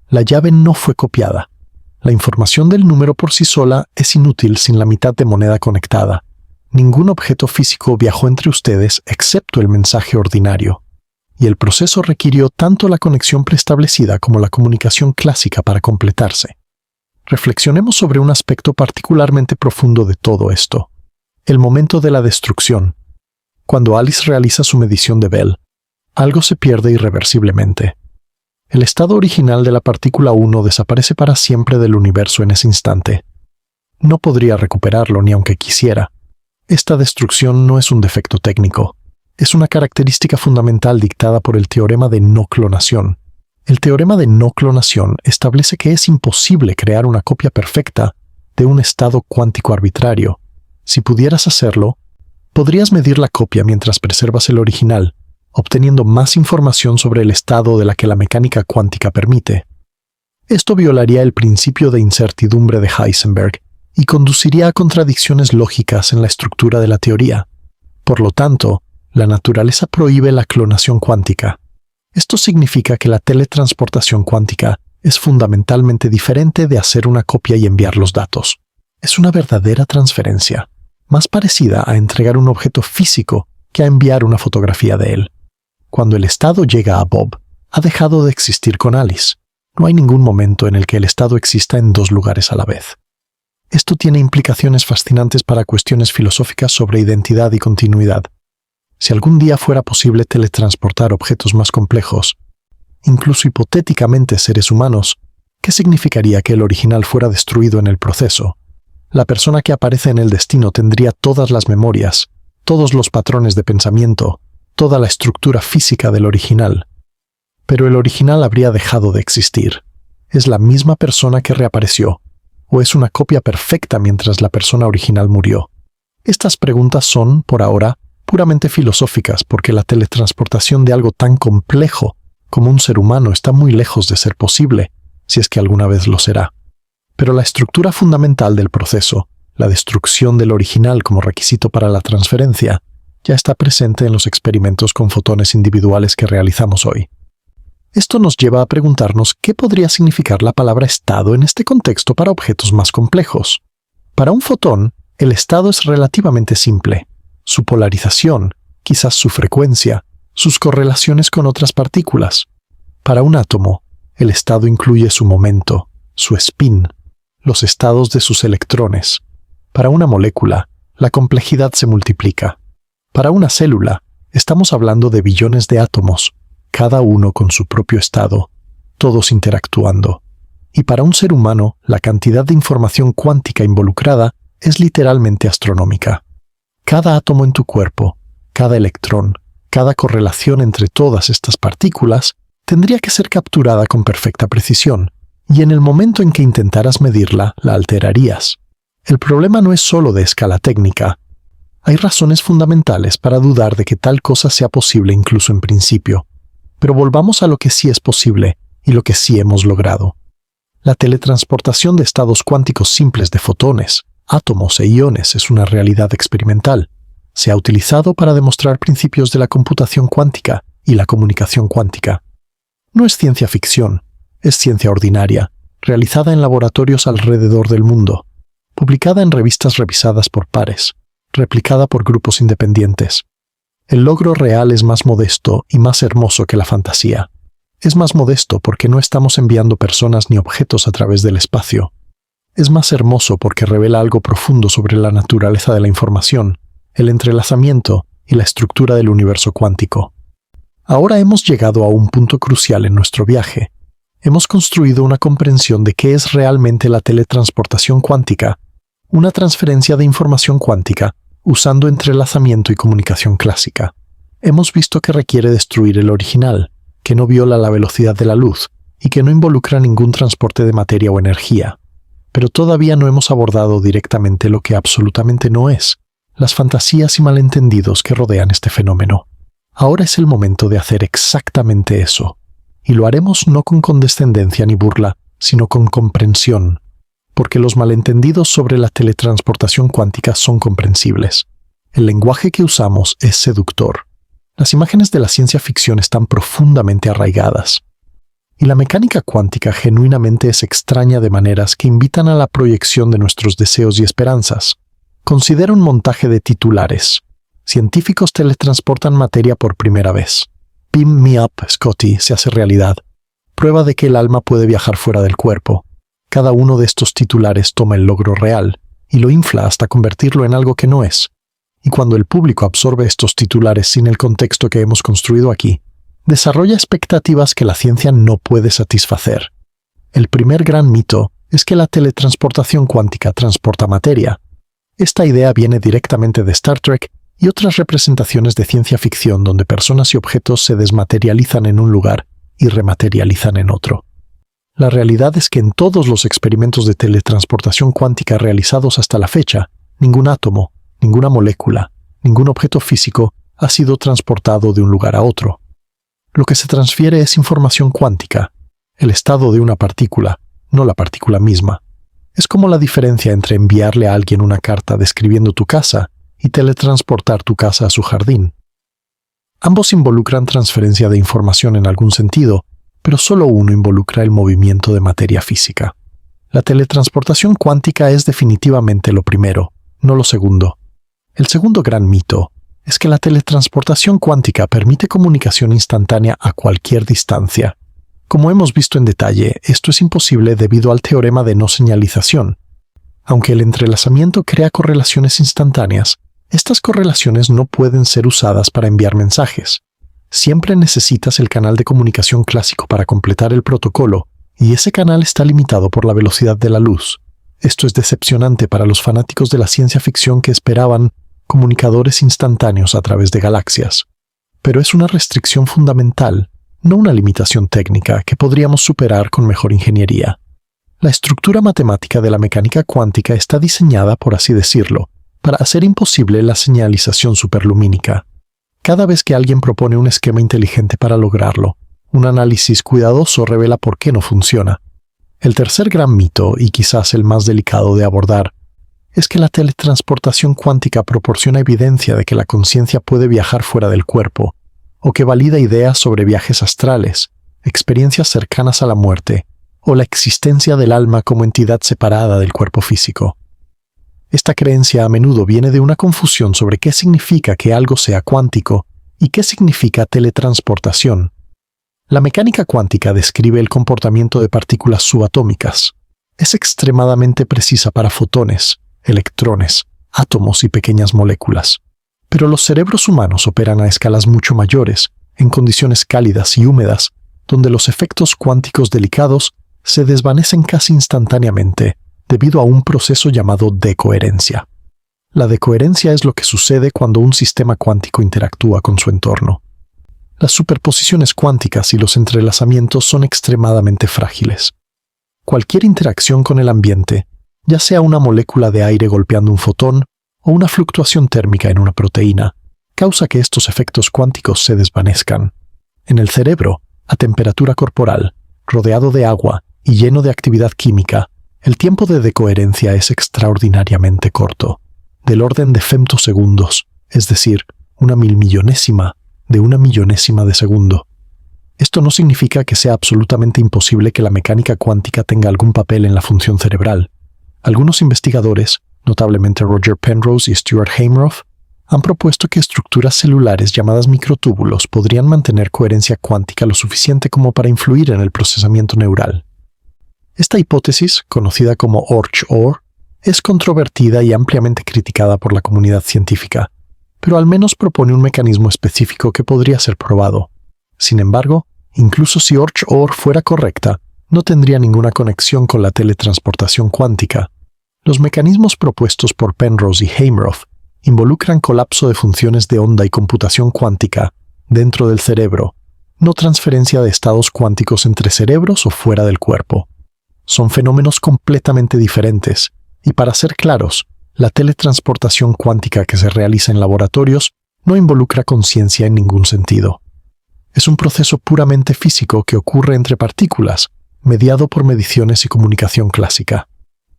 A: La llave no fue copiada. La información del número por sí sola es inútil sin la mitad de moneda conectada. Ningún objeto físico viajó entre ustedes excepto el mensaje ordinario. Y el proceso requirió tanto la conexión preestablecida como la comunicación clásica para completarse. Reflexionemos sobre un aspecto particularmente profundo de todo esto. El momento de la destrucción. Cuando Alice realiza su medición de Bell, algo se pierde irreversiblemente. El estado original de la partícula 1 desaparece para siempre del universo en ese instante. No podría recuperarlo ni aunque quisiera. Esta destrucción no es un defecto técnico. Es una característica fundamental dictada por el teorema de no clonación. El teorema de no clonación establece que es imposible crear una copia perfecta de un estado cuántico arbitrario. Si pudieras hacerlo, podrías medir la copia mientras preservas el original, obteniendo más información sobre el estado de la que la mecánica cuántica permite. Esto violaría el principio de incertidumbre de Heisenberg y conduciría a contradicciones lógicas en la estructura de la teoría. Por lo tanto, La naturaleza prohíbe la clonación cuántica. Esto significa que la teletransportación cuántica es fundamentalmente diferente de hacer una copia y enviar los datos. Es una verdadera transferencia, más parecida a entregar un objeto físico que a enviar una fotografía de él. Cuando el estado llega a Bob, ha dejado de existir con Alice. No hay ningún momento en el que el estado exista en dos lugares a la vez. Esto tiene implicaciones fascinantes para cuestiones filosóficas sobre identidad y continuidad. Si algún día fuera posible teletransportar objetos más complejos, incluso hipotéticamente seres humanos, ¿qué significaría que el original fuera destruido en el proceso? La persona que aparece en el destino tendría todas las memorias, todos los patrones de pensamiento, toda la estructura física del original. Pero el original habría dejado de existir. ¿Es la misma persona que reapareció? ¿O es una copia perfecta mientras la persona original murió? Estas preguntas son, por ahora, puramente filosóficas porque la teletransportación de algo tan complejo como un ser humano está muy lejos de ser posible, si es que alguna vez lo será. Pero la estructura fundamental del proceso, la destrucción del original como requisito para la transferencia, ya está presente en los experimentos con fotones individuales que realizamos hoy. Esto nos lleva a preguntarnos qué podría significar la palabra estado en este contexto para objetos más complejos. Para un fotón, el estado es relativamente simple. Su polarización, quizás su frecuencia, sus correlaciones con otras partículas. Para un átomo, el estado incluye su momento, su spin, los estados de sus electrones. Para una molécula, la complejidad se multiplica. Para una célula, estamos hablando de billones de átomos, cada uno con su propio estado, todos interactuando. Y para un ser humano, la cantidad de información cuántica involucrada es literalmente astronómica. Cada átomo en tu cuerpo, cada electrón, cada correlación entre todas estas partículas tendría que ser capturada con perfecta precisión, y en el momento en que intentaras medirla, la alterarías. El problema no es solo de escala técnica. Hay razones fundamentales para dudar de que tal cosa sea posible incluso en principio. Pero volvamos a lo que sí es posible y lo que sí hemos logrado. La teletransportación de estados cuánticos simples de fotones, átomos e iones es una realidad experimental. Se ha utilizado para demostrar principios de la computación cuántica y la comunicación cuántica. No es ciencia ficción, es ciencia ordinaria, realizada en laboratorios alrededor del mundo, publicada en revistas revisadas por pares, replicada por grupos independientes. El logro real es más modesto y más hermoso que la fantasía. Es más modesto porque no estamos enviando personas ni objetos a través del espacio. Es más hermoso porque revela algo profundo sobre la naturaleza de la información, el entrelazamiento y la estructura del universo cuántico. Ahora hemos llegado a un punto crucial en nuestro viaje. Hemos construido una comprensión de qué es realmente la teletransportación cuántica, una transferencia de información cuántica usando entrelazamiento y comunicación clásica. Hemos visto que requiere destruir el original, que no viola la velocidad de la luz y que no involucra ningún transporte de materia o energía. Pero todavía no hemos abordado directamente lo que absolutamente no es, las fantasías y malentendidos que rodean este fenómeno. Ahora es el momento de hacer exactamente eso, y lo haremos no con condescendencia ni burla, sino con comprensión, porque los malentendidos sobre la teletransportación cuántica son comprensibles. El lenguaje que usamos es seductor. Las imágenes de la ciencia ficción están profundamente arraigadas. Y la mecánica cuántica genuinamente es extraña de maneras que invitan a la proyección de nuestros deseos y esperanzas. Considera un montaje de titulares. Científicos teletransportan materia por primera vez. Beam me up, Scotty, se hace realidad. Prueba de que el alma puede viajar fuera del cuerpo. Cada uno de estos titulares toma el logro real y lo infla hasta convertirlo en algo que no es. Y cuando el público absorbe estos titulares sin el contexto que hemos construido aquí, desarrolla expectativas que la ciencia no puede satisfacer. El primer gran mito es que la teletransportación cuántica transporta materia. Esta idea viene directamente de Star Trek y otras representaciones de ciencia ficción donde personas y objetos se desmaterializan en un lugar y rematerializan en otro. La realidad es que en todos los experimentos de teletransportación cuántica realizados hasta la fecha, ningún átomo, ninguna molécula, ningún objeto físico ha sido transportado de un lugar a otro. Lo que se transfiere es información cuántica, el estado de una partícula, no la partícula misma. Es como la diferencia entre enviarle a alguien una carta describiendo tu casa y teletransportar tu casa a su jardín. Ambos involucran transferencia de información en algún sentido, pero solo uno involucra el movimiento de materia física. La teletransportación cuántica es definitivamente lo primero, no lo segundo. El segundo gran mito es que la teletransportación cuántica permite comunicación instantánea a cualquier distancia. Como hemos visto en detalle, esto es imposible debido al teorema de no señalización. Aunque el entrelazamiento crea correlaciones instantáneas, estas correlaciones no pueden ser usadas para enviar mensajes. Siempre necesitas el canal de comunicación clásico para completar el protocolo, y ese canal está limitado por la velocidad de la luz. Esto es decepcionante para los fanáticos de la ciencia ficción que esperaban comunicadores instantáneos a través de galaxias. Pero es una restricción fundamental, no una limitación técnica que podríamos superar con mejor ingeniería. La estructura matemática de la mecánica cuántica está diseñada, por así decirlo, para hacer imposible la señalización superlumínica. Cada vez que alguien propone un esquema inteligente para lograrlo, un análisis cuidadoso revela por qué no funciona. El tercer gran mito, y quizás el más delicado de abordar, es que la teletransportación cuántica proporciona evidencia de que la conciencia puede viajar fuera del cuerpo, o que valida ideas sobre viajes astrales, experiencias cercanas a la muerte, o la existencia del alma como entidad separada del cuerpo físico. Esta creencia a menudo viene de una confusión sobre qué significa que algo sea cuántico y qué significa teletransportación. La mecánica cuántica describe el comportamiento de partículas subatómicas. Es extremadamente precisa para fotones, electrones, átomos y pequeñas moléculas. Pero los cerebros humanos operan a escalas mucho mayores, en condiciones cálidas y húmedas, donde los efectos cuánticos delicados se desvanecen casi instantáneamente debido a un proceso llamado decoherencia. La decoherencia es lo que sucede cuando un sistema cuántico interactúa con su entorno. Las superposiciones cuánticas y los entrelazamientos son extremadamente frágiles. Cualquier interacción con el ambiente, ya sea una molécula de aire golpeando un fotón o una fluctuación térmica en una proteína, causa que estos efectos cuánticos se desvanezcan. En el cerebro, a temperatura corporal, rodeado de agua y lleno de actividad química, el tiempo de decoherencia es extraordinariamente corto, del orden de femtosegundos, es decir, una milmillonésima de una millonésima de segundo. Esto no significa que sea absolutamente imposible que la mecánica cuántica tenga algún papel en la función cerebral. Algunos investigadores, notablemente Roger Penrose y Stuart Hameroff, han propuesto que estructuras celulares llamadas microtúbulos podrían mantener coherencia cuántica lo suficiente como para influir en el procesamiento neural. Esta hipótesis, conocida como ORCH-OR, es controvertida y ampliamente criticada por la comunidad científica, pero al menos propone un mecanismo específico que podría ser probado. Sin embargo, incluso si ORCH-OR fuera correcta, no tendría ninguna conexión con la teletransportación cuántica. Los mecanismos propuestos por Penrose y Hameroff involucran colapso de funciones de onda y computación cuántica dentro del cerebro, no transferencia de estados cuánticos entre cerebros o fuera del cuerpo. Son fenómenos completamente diferentes, y para ser claros, la teletransportación cuántica que se realiza en laboratorios no involucra conciencia en ningún sentido. Es un proceso puramente físico que ocurre entre partículas, mediado por mediciones y comunicación clásica.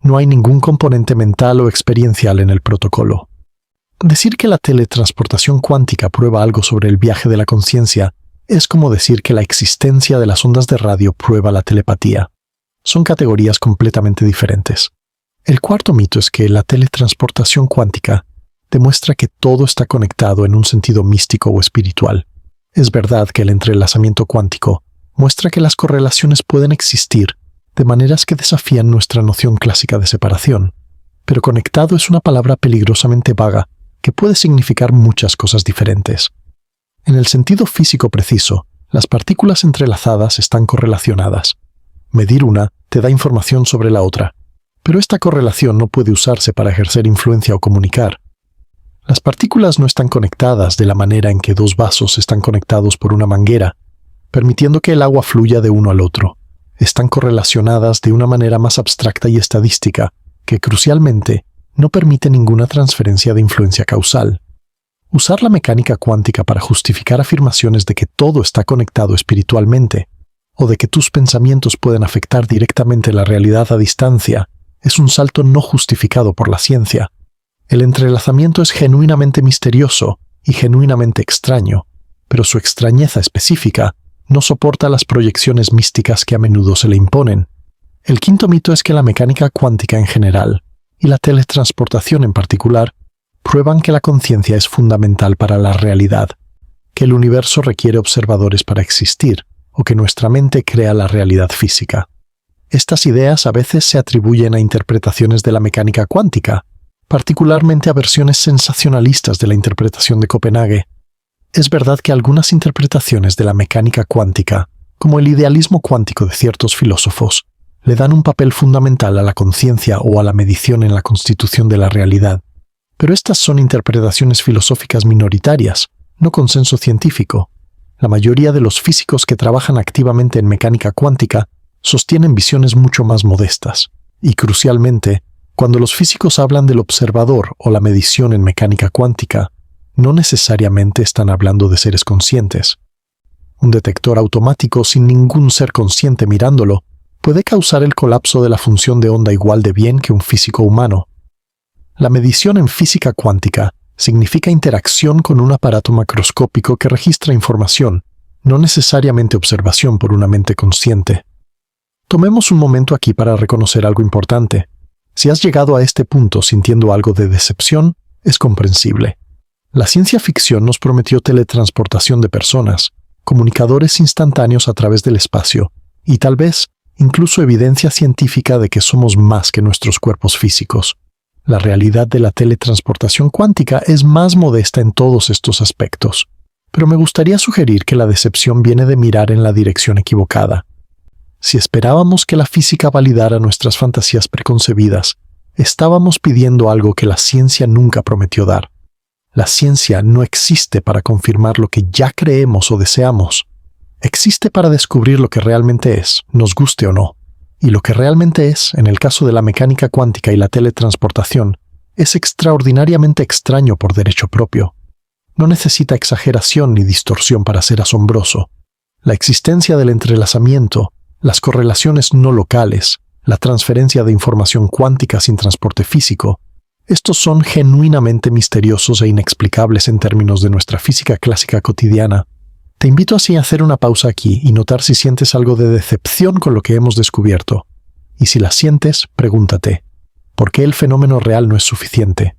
A: No hay ningún componente mental o experiencial en el protocolo. Decir que la teletransportación cuántica prueba algo sobre el viaje de la conciencia es como decir que la existencia de las ondas de radio prueba la telepatía. Son categorías completamente diferentes. El cuarto mito es que la teletransportación cuántica demuestra que todo está conectado en un sentido místico o espiritual. Es verdad que el entrelazamiento cuántico muestra que las correlaciones pueden existir de maneras que desafían nuestra noción clásica de separación, pero conectado es una palabra peligrosamente vaga que puede significar muchas cosas diferentes. En el sentido físico preciso, las partículas entrelazadas están correlacionadas. Medir una te da información sobre la otra, pero esta correlación no puede usarse para ejercer influencia o comunicar. Las partículas no están conectadas de la manera en que dos vasos están conectados por una manguera, permitiendo que el agua fluya de uno al otro. Están correlacionadas de una manera más abstracta y estadística, que crucialmente no permite ninguna transferencia de influencia causal. Usar la mecánica cuántica para justificar afirmaciones de que todo está conectado espiritualmente, o de que tus pensamientos pueden afectar directamente la realidad a distancia, es un salto no justificado por la ciencia. El entrelazamiento es genuinamente misterioso y genuinamente extraño, pero su extrañeza específica no soporta las proyecciones místicas que a menudo se le imponen. El quinto mito es que la mecánica cuántica en general, y la teletransportación en particular, prueban que la conciencia es fundamental para la realidad, que el universo requiere observadores para existir, o que nuestra mente crea la realidad física. Estas ideas a veces se atribuyen a interpretaciones de la mecánica cuántica, particularmente a versiones sensacionalistas de la interpretación de Copenhague. Es verdad que algunas interpretaciones de la mecánica cuántica, como el idealismo cuántico de ciertos filósofos, le dan un papel fundamental a la conciencia o a la medición en la constitución de la realidad. Pero estas son interpretaciones filosóficas minoritarias, no consenso científico. La mayoría de los físicos que trabajan activamente en mecánica cuántica sostienen visiones mucho más modestas. Y crucialmente, cuando los físicos hablan del observador o la medición en mecánica cuántica, no necesariamente están hablando de seres conscientes. Un detector automático sin ningún ser consciente mirándolo puede causar el colapso de la función de onda igual de bien que un físico humano. La medición en física cuántica significa interacción con un aparato macroscópico que registra información, no necesariamente observación por una mente consciente. Tomemos un momento aquí para reconocer algo importante. Si has llegado a este punto sintiendo algo de decepción, es comprensible. La ciencia ficción nos prometió teletransportación de personas, comunicadores instantáneos a través del espacio, y tal vez incluso evidencia científica de que somos más que nuestros cuerpos físicos. La realidad de la teletransportación cuántica es más modesta en todos estos aspectos, pero me gustaría sugerir que la decepción viene de mirar en la dirección equivocada. Si esperábamos que la física validara nuestras fantasías preconcebidas, estábamos pidiendo algo que la ciencia nunca prometió dar. La ciencia no existe para confirmar lo que ya creemos o deseamos. Existe para descubrir lo que realmente es, nos guste o no. Y lo que realmente es, en el caso de la mecánica cuántica y la teletransportación, es extraordinariamente extraño por derecho propio. No necesita exageración ni distorsión para ser asombroso. La existencia del entrelazamiento, las correlaciones no locales, la transferencia de información cuántica sin transporte físico, estos son genuinamente misteriosos e inexplicables en términos de nuestra física clásica cotidiana. Te invito así a hacer una pausa aquí y notar si sientes algo de decepción con lo que hemos descubierto. Y si la sientes, pregúntate, ¿por qué el fenómeno real no es suficiente?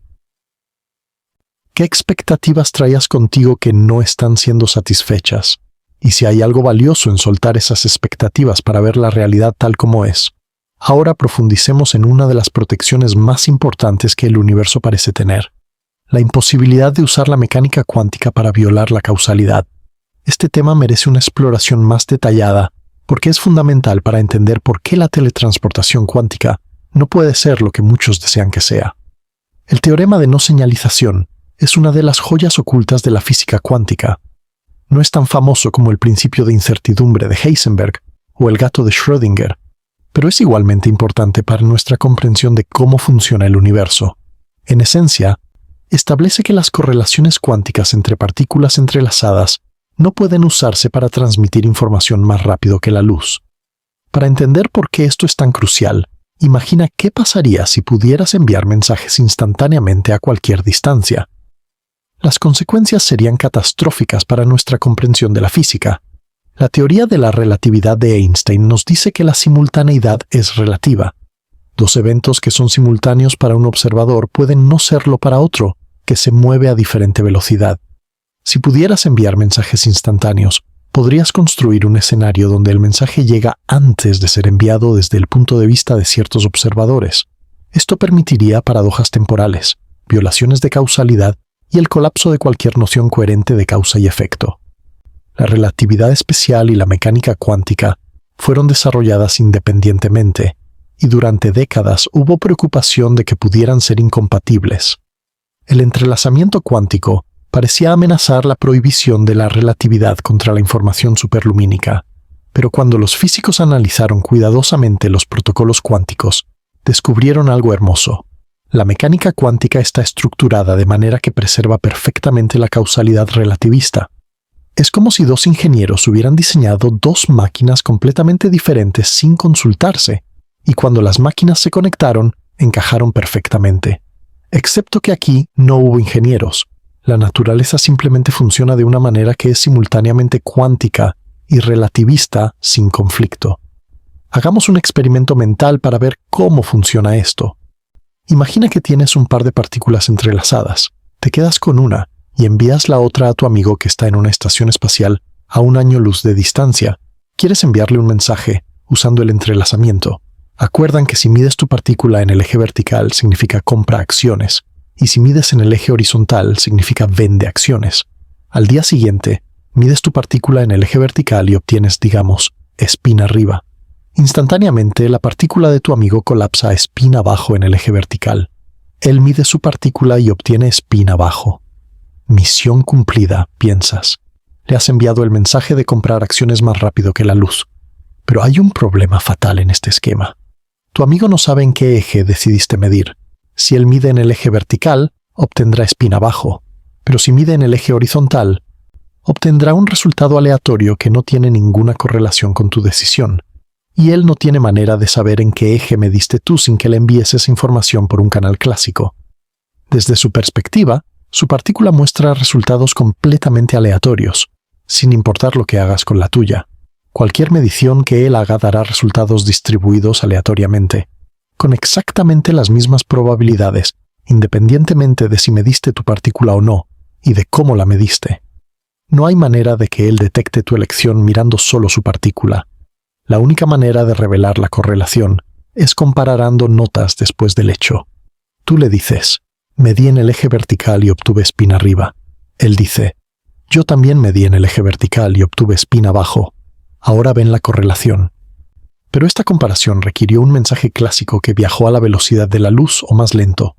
A: ¿Qué expectativas traías contigo que no están siendo satisfechas? Y si hay algo valioso en soltar esas expectativas para ver la realidad tal como es. Ahora profundicemos en una de las protecciones más importantes que el universo parece tener: la imposibilidad de usar la mecánica cuántica para violar la causalidad. Este tema merece una exploración más detallada porque es fundamental para entender por qué la teletransportación cuántica no puede ser lo que muchos desean que sea. El teorema de no señalización es una de las joyas ocultas de la física cuántica. No es tan famoso como el principio de incertidumbre de Heisenberg o el gato de Schrödinger, pero es igualmente importante para nuestra comprensión de cómo funciona el universo. En esencia, establece que las correlaciones cuánticas entre partículas entrelazadas no pueden usarse para transmitir información más rápido que la luz. Para entender por qué esto es tan crucial, imagina qué pasaría si pudieras enviar mensajes instantáneamente a cualquier distancia. Las consecuencias serían catastróficas para nuestra comprensión de la física. La teoría de la relatividad de Einstein nos dice que la simultaneidad es relativa. Dos eventos que son simultáneos para un observador pueden no serlo para otro, que se mueve a diferente velocidad. Si pudieras enviar mensajes instantáneos, podrías construir un escenario donde el mensaje llega antes de ser enviado desde el punto de vista de ciertos observadores. Esto permitiría paradojas temporales, violaciones de causalidad y el colapso de cualquier noción coherente de causa y efecto. La relatividad especial y la mecánica cuántica fueron desarrolladas independientemente, y durante décadas hubo preocupación de que pudieran ser incompatibles. El entrelazamiento cuántico parecía amenazar la prohibición de la relatividad contra la información superlumínica, pero cuando los físicos analizaron cuidadosamente los protocolos cuánticos, descubrieron algo hermoso. La mecánica cuántica está estructurada de manera que preserva perfectamente la causalidad relativista. Es como si dos ingenieros hubieran diseñado dos máquinas completamente diferentes sin consultarse, y cuando las máquinas se conectaron, encajaron perfectamente. Excepto que aquí no hubo ingenieros. La naturaleza simplemente funciona de una manera que es simultáneamente cuántica y relativista sin conflicto. Hagamos un experimento mental para ver cómo funciona esto. Imagina que tienes un par de partículas entrelazadas. Te quedas con una y envías la otra a tu amigo que está en una estación espacial a 1 año luz de distancia. Quieres enviarle un mensaje usando el entrelazamiento. Acuerdan que si mides tu partícula en el eje vertical significa compra acciones, y si mides en el eje horizontal significa vende acciones. Al día siguiente, mides tu partícula en el eje vertical y obtienes, digamos, spin arriba. Instantáneamente, la partícula de tu amigo colapsa a spin abajo en el eje vertical. Él mide su partícula y obtiene spin abajo. Misión cumplida, piensas. Le has enviado el mensaje de comprar acciones más rápido que la luz. Pero hay un problema fatal en este esquema. Tu amigo no sabe en qué eje decidiste medir. Si él mide en el eje vertical, obtendrá spin abajo. Pero si mide en el eje horizontal, obtendrá un resultado aleatorio que no tiene ninguna correlación con tu decisión. Y él no tiene manera de saber en qué eje mediste tú sin que le envíes esa información por un canal clásico. Desde su perspectiva, su partícula muestra resultados completamente aleatorios, sin importar lo que hagas con la tuya. Cualquier medición que él haga dará resultados distribuidos aleatoriamente, con exactamente las mismas probabilidades, independientemente de si mediste tu partícula o no, y de cómo la mediste. No hay manera de que él detecte tu elección mirando solo su partícula. La única manera de revelar la correlación es comparando notas después del hecho. Tú le dices, medí en el eje vertical y obtuve spin arriba. Él dice, yo también medí en el eje vertical y obtuve spin abajo. Ahora ven la correlación. Pero esta comparación requirió un mensaje clásico que viajó a la velocidad de la luz o más lento.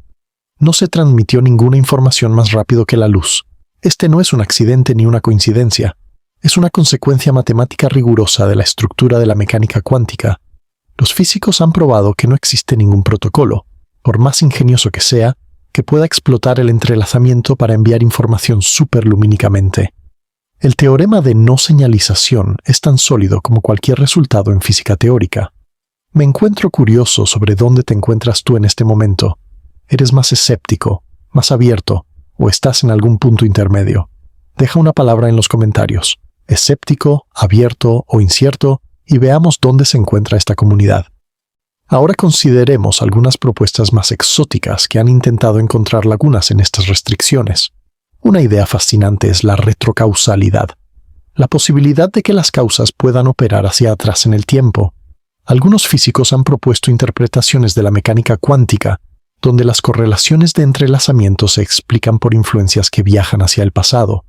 A: No se transmitió ninguna información más rápido que la luz. Este no es un accidente ni una coincidencia. Es una consecuencia matemática rigurosa de la estructura de la mecánica cuántica. Los físicos han probado que no existe ningún protocolo, por más ingenioso que sea, que pueda explotar el entrelazamiento para enviar información superlumínicamente. El teorema de no señalización es tan sólido como cualquier resultado en física teórica. Me encuentro curioso sobre dónde te encuentras tú en este momento. ¿Eres más escéptico, más abierto, o estás en algún punto intermedio? Deja una palabra en los comentarios. Escéptico, abierto o incierto, y veamos dónde se encuentra esta comunidad. Ahora consideremos algunas propuestas más exóticas que han intentado encontrar lagunas en estas restricciones. Una idea fascinante es la retrocausalidad, la posibilidad de que las causas puedan operar hacia atrás en el tiempo. Algunos físicos han propuesto interpretaciones de la mecánica cuántica, donde las correlaciones de entrelazamiento se explican por influencias que viajan hacia el pasado.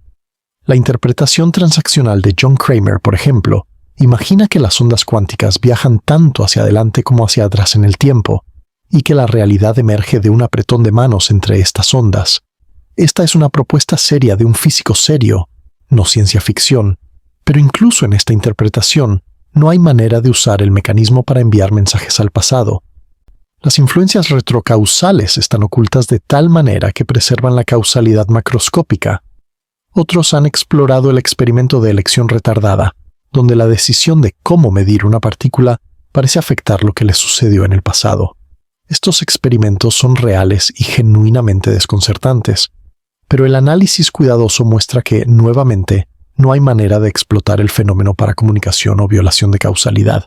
A: La interpretación transaccional de John Cramer, por ejemplo, imagina que las ondas cuánticas viajan tanto hacia adelante como hacia atrás en el tiempo, y que la realidad emerge de un apretón de manos entre estas ondas. Esta es una propuesta seria de un físico serio, no ciencia ficción, pero incluso en esta interpretación no hay manera de usar el mecanismo para enviar mensajes al pasado. Las influencias retrocausales están ocultas de tal manera que preservan la causalidad macroscópica. Otros han explorado el experimento de elección retardada, donde la decisión de cómo medir una partícula parece afectar lo que le sucedió en el pasado. Estos experimentos son reales y genuinamente desconcertantes, pero el análisis cuidadoso muestra que, nuevamente, no hay manera de explotar el fenómeno para comunicación o violación de causalidad.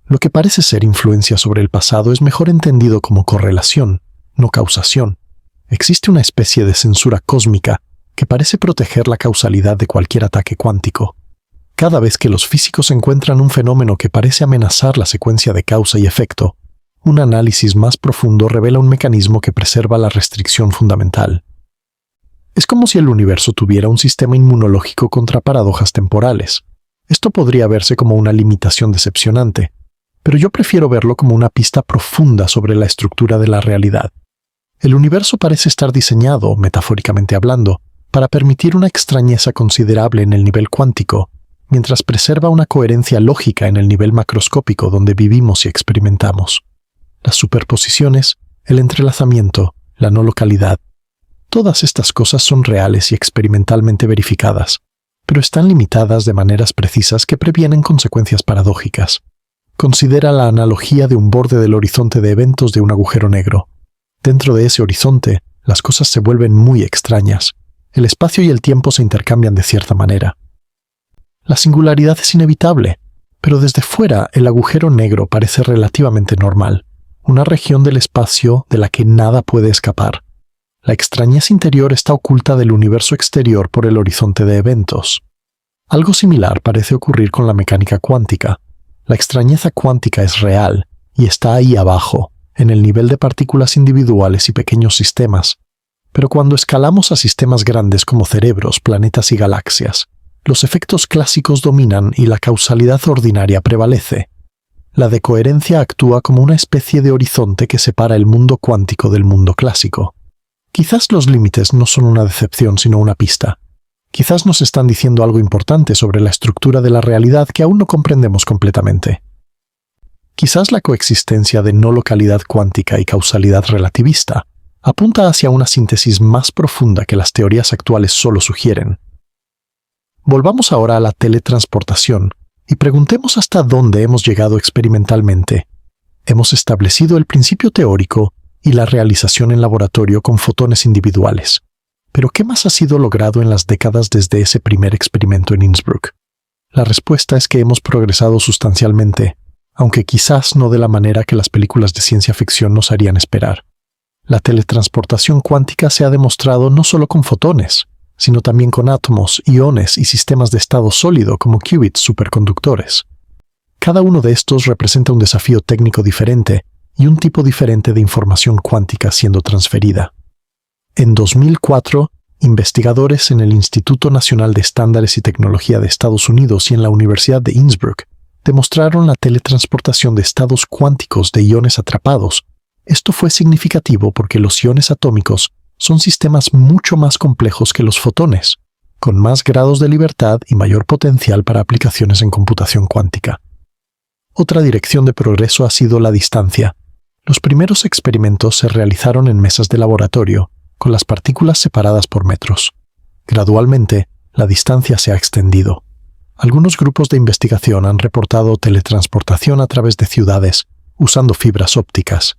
A: Lo que parece ser influencia sobre el pasado es mejor entendido como correlación, no causación. Existe una especie de censura cósmica que parece proteger la causalidad de cualquier ataque cuántico. Cada vez que los físicos encuentran un fenómeno que parece amenazar la secuencia de causa y efecto, un análisis más profundo revela un mecanismo que preserva la restricción fundamental. Es como si el universo tuviera un sistema inmunológico contra paradojas temporales. Esto podría verse como una limitación decepcionante, pero yo prefiero verlo como una pista profunda sobre la estructura de la realidad. El universo parece estar diseñado, metafóricamente hablando, para permitir una extrañeza considerable en el nivel cuántico, mientras preserva una coherencia lógica en el nivel macroscópico donde vivimos y experimentamos. Las superposiciones, el entrelazamiento, la no localidad, todas estas cosas son reales y experimentalmente verificadas, pero están limitadas de maneras precisas que previenen consecuencias paradójicas. Considera la analogía de un borde del horizonte de eventos de un agujero negro. Dentro de ese horizonte, las cosas se vuelven muy extrañas. El espacio y el tiempo se intercambian de cierta manera. La singularidad es inevitable, pero desde fuera el agujero negro parece relativamente normal, una región del espacio de la que nada puede escapar. La extrañeza interior está oculta del universo exterior por el horizonte de eventos. Algo similar parece ocurrir con la mecánica cuántica. La extrañeza cuántica es real y está ahí abajo, en el nivel de partículas individuales y pequeños sistemas. Pero cuando escalamos a sistemas grandes como cerebros, planetas y galaxias, los efectos clásicos dominan y la causalidad ordinaria prevalece. La decoherencia actúa como una especie de horizonte que separa el mundo cuántico del mundo clásico. Quizás los límites no son una decepción sino una pista. Quizás nos están diciendo algo importante sobre la estructura de la realidad que aún no comprendemos completamente. Quizás la coexistencia de no localidad cuántica y causalidad relativista apunta hacia una síntesis más profunda que las teorías actuales solo sugieren. Volvamos ahora a la teletransportación y preguntemos hasta dónde hemos llegado experimentalmente. Hemos establecido el principio teórico y la realización en laboratorio con fotones individuales. Pero ¿qué más ha sido logrado en las décadas desde ese primer experimento en Innsbruck? La respuesta es que hemos progresado sustancialmente, aunque quizás no de la manera que las películas de ciencia ficción nos harían esperar. La teletransportación cuántica se ha demostrado no solo con fotones, sino también con átomos, iones y sistemas de estado sólido como qubits superconductores. Cada uno de estos representa un desafío técnico diferente y un tipo diferente de información cuántica siendo transferida. En 2004, investigadores en el Instituto Nacional de Estándares y Tecnología de Estados Unidos y en la Universidad de Innsbruck demostraron la teletransportación de estados cuánticos de iones atrapados. Esto fue significativo porque los iones atómicos son sistemas mucho más complejos que los fotones, con más grados de libertad y mayor potencial para aplicaciones en computación cuántica. Otra dirección de progreso ha sido la distancia. Los primeros experimentos se realizaron en mesas de laboratorio, con las partículas separadas por metros. Gradualmente, la distancia se ha extendido. Algunos grupos de investigación han reportado teletransportación a través de ciudades, usando fibras ópticas.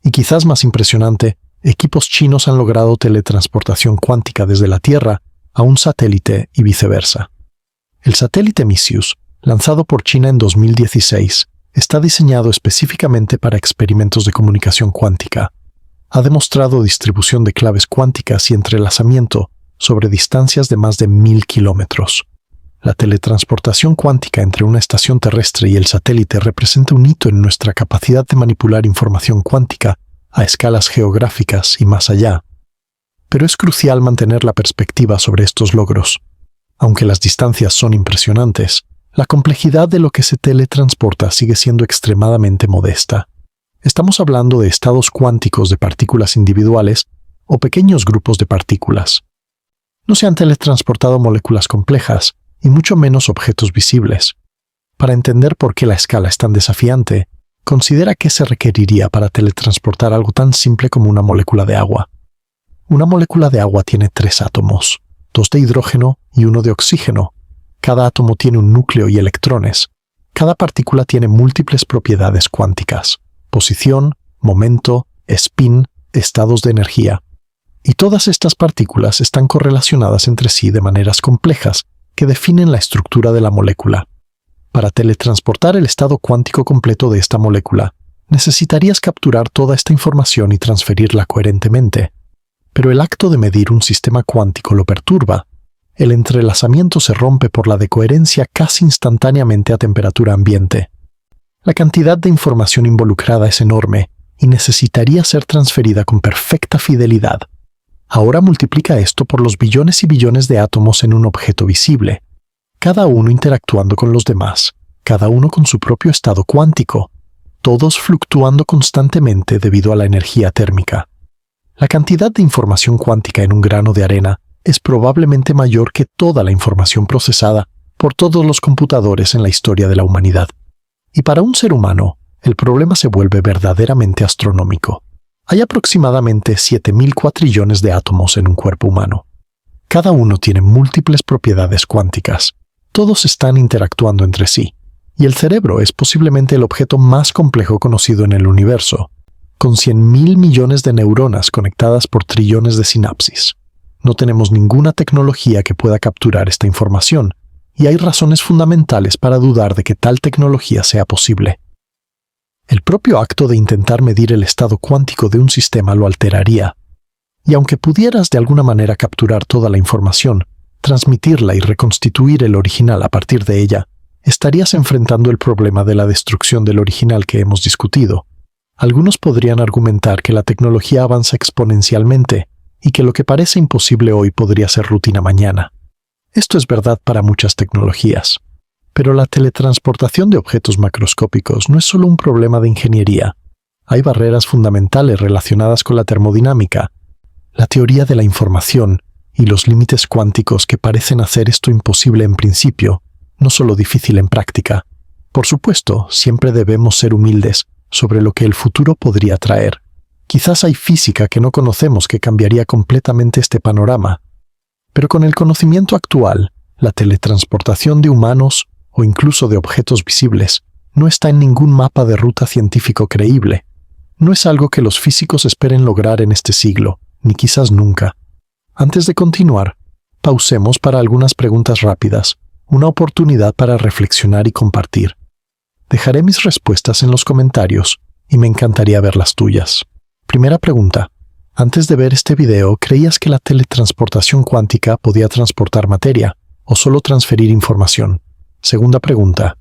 A: Y quizás más impresionante, equipos chinos han logrado teletransportación cuántica desde la Tierra a un satélite y viceversa. El satélite Misius, lanzado por China en 2016, está diseñado específicamente para experimentos de comunicación cuántica. Ha demostrado distribución de claves cuánticas y entrelazamiento sobre distancias de más de 1000 kilómetros. La teletransportación cuántica entre una estación terrestre y el satélite representa un hito en nuestra capacidad de manipular información cuántica a escalas geográficas y más allá. Pero es crucial mantener la perspectiva sobre estos logros. Aunque las distancias son impresionantes, la complejidad de lo que se teletransporta sigue siendo extremadamente modesta. Estamos hablando de estados cuánticos de partículas individuales o pequeños grupos de partículas. No se han teletransportado moléculas complejas, y mucho menos objetos visibles. Para entender por qué la escala es tan desafiante, considera qué se requeriría para teletransportar algo tan simple como una molécula de agua. Una molécula de agua tiene 3 átomos, 2 de hidrógeno y 1 de oxígeno. Cada átomo tiene un núcleo y electrones. Cada partícula tiene múltiples propiedades cuánticas: posición, momento, spin, estados de energía. Y todas estas partículas están correlacionadas entre sí de maneras complejas que definen la estructura de la molécula. Para teletransportar el estado cuántico completo de esta molécula, necesitarías capturar toda esta información y transferirla coherentemente. Pero el acto de medir un sistema cuántico lo perturba. El entrelazamiento se rompe por la decoherencia casi instantáneamente a temperatura ambiente. La cantidad de información involucrada es enorme y necesitaría ser transferida con perfecta fidelidad. Ahora multiplica esto por los billones y billones de átomos en un objeto visible, cada uno interactuando con los demás, cada uno con su propio estado cuántico, todos fluctuando constantemente debido a la energía térmica. La cantidad de información cuántica en un grano de arena es probablemente mayor que toda la información procesada por todos los computadores en la historia de la humanidad. Y para un ser humano, el problema se vuelve verdaderamente astronómico. Hay aproximadamente 7.000 cuatrillones de átomos en un cuerpo humano. Cada uno tiene múltiples propiedades cuánticas. Todos están interactuando entre sí. Y el cerebro es posiblemente el objeto más complejo conocido en el universo, con 100.000 millones de neuronas conectadas por trillones de sinapsis. No tenemos ninguna tecnología que pueda capturar esta información, y hay razones fundamentales para dudar de que tal tecnología sea posible. El propio acto de intentar medir el estado cuántico de un sistema lo alteraría. Y aunque pudieras de alguna manera capturar toda la información, transmitirla y reconstituir el original a partir de ella, estarías enfrentando el problema de la destrucción del original que hemos discutido. Algunos podrían argumentar que la tecnología avanza exponencialmente y que lo que parece imposible hoy podría ser rutina mañana. Esto es verdad para muchas tecnologías. Pero la teletransportación de objetos macroscópicos no es solo un problema de ingeniería. Hay barreras fundamentales relacionadas con la termodinámica, la teoría de la información y los límites cuánticos que parecen hacer esto imposible en principio, no solo difícil en práctica. Por supuesto, siempre debemos ser humildes sobre lo que el futuro podría traer. Quizás hay física que no conocemos que cambiaría completamente este panorama. Pero con el conocimiento actual, la teletransportación de humanos o incluso de objetos visibles no está en ningún mapa de ruta científico creíble. No es algo que los físicos esperen lograr en este siglo, ni quizás nunca. Antes de continuar, pausemos para algunas preguntas rápidas, una oportunidad para reflexionar y compartir. Dejaré mis respuestas en los comentarios y me encantaría ver las tuyas. Primera pregunta. Antes de ver este video, ¿creías que la teletransportación cuántica podía transportar materia o solo transferir información? Segunda pregunta.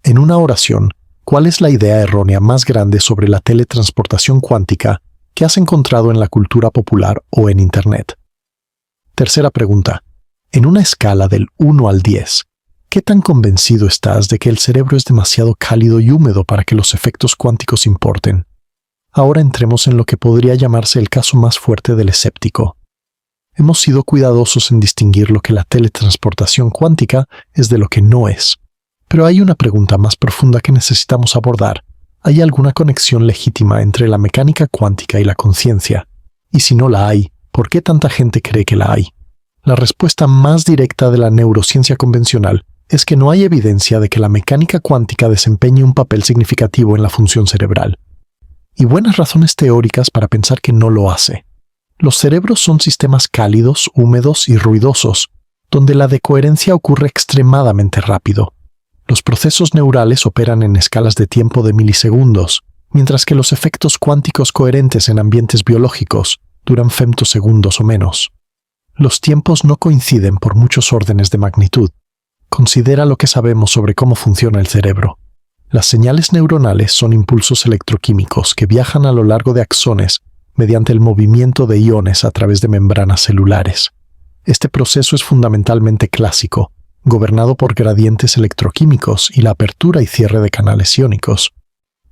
A: En una oración, ¿cuál es la idea errónea más grande sobre la teletransportación cuántica que has encontrado en la cultura popular o en Internet? Tercera pregunta. En una escala del 1 al 10, ¿qué tan convencido estás de que el cerebro es demasiado cálido y húmedo para que los efectos cuánticos importen? Ahora entremos en lo que podría llamarse el caso más fuerte del escéptico. Hemos sido cuidadosos en distinguir lo que la teletransportación cuántica es de lo que no es. Pero hay una pregunta más profunda que necesitamos abordar. ¿Hay alguna conexión legítima entre la mecánica cuántica y la conciencia? Y si no la hay, ¿por qué tanta gente cree que la hay? La respuesta más directa de la neurociencia convencional es que no hay evidencia de que la mecánica cuántica desempeñe un papel significativo en la función cerebral. Y buenas razones teóricas para pensar que no lo hace. Los cerebros son sistemas cálidos, húmedos y ruidosos, donde la decoherencia ocurre extremadamente rápido. Los procesos neurales operan en escalas de tiempo de milisegundos, mientras que los efectos cuánticos coherentes en ambientes biológicos duran femtosegundos o menos. Los tiempos no coinciden por muchos órdenes de magnitud. Considera lo que sabemos sobre cómo funciona el cerebro. Las señales neuronales son impulsos electroquímicos que viajan a lo largo de axones mediante el movimiento de iones a través de membranas celulares. Este proceso es fundamentalmente clásico, gobernado por gradientes electroquímicos y la apertura y cierre de canales iónicos.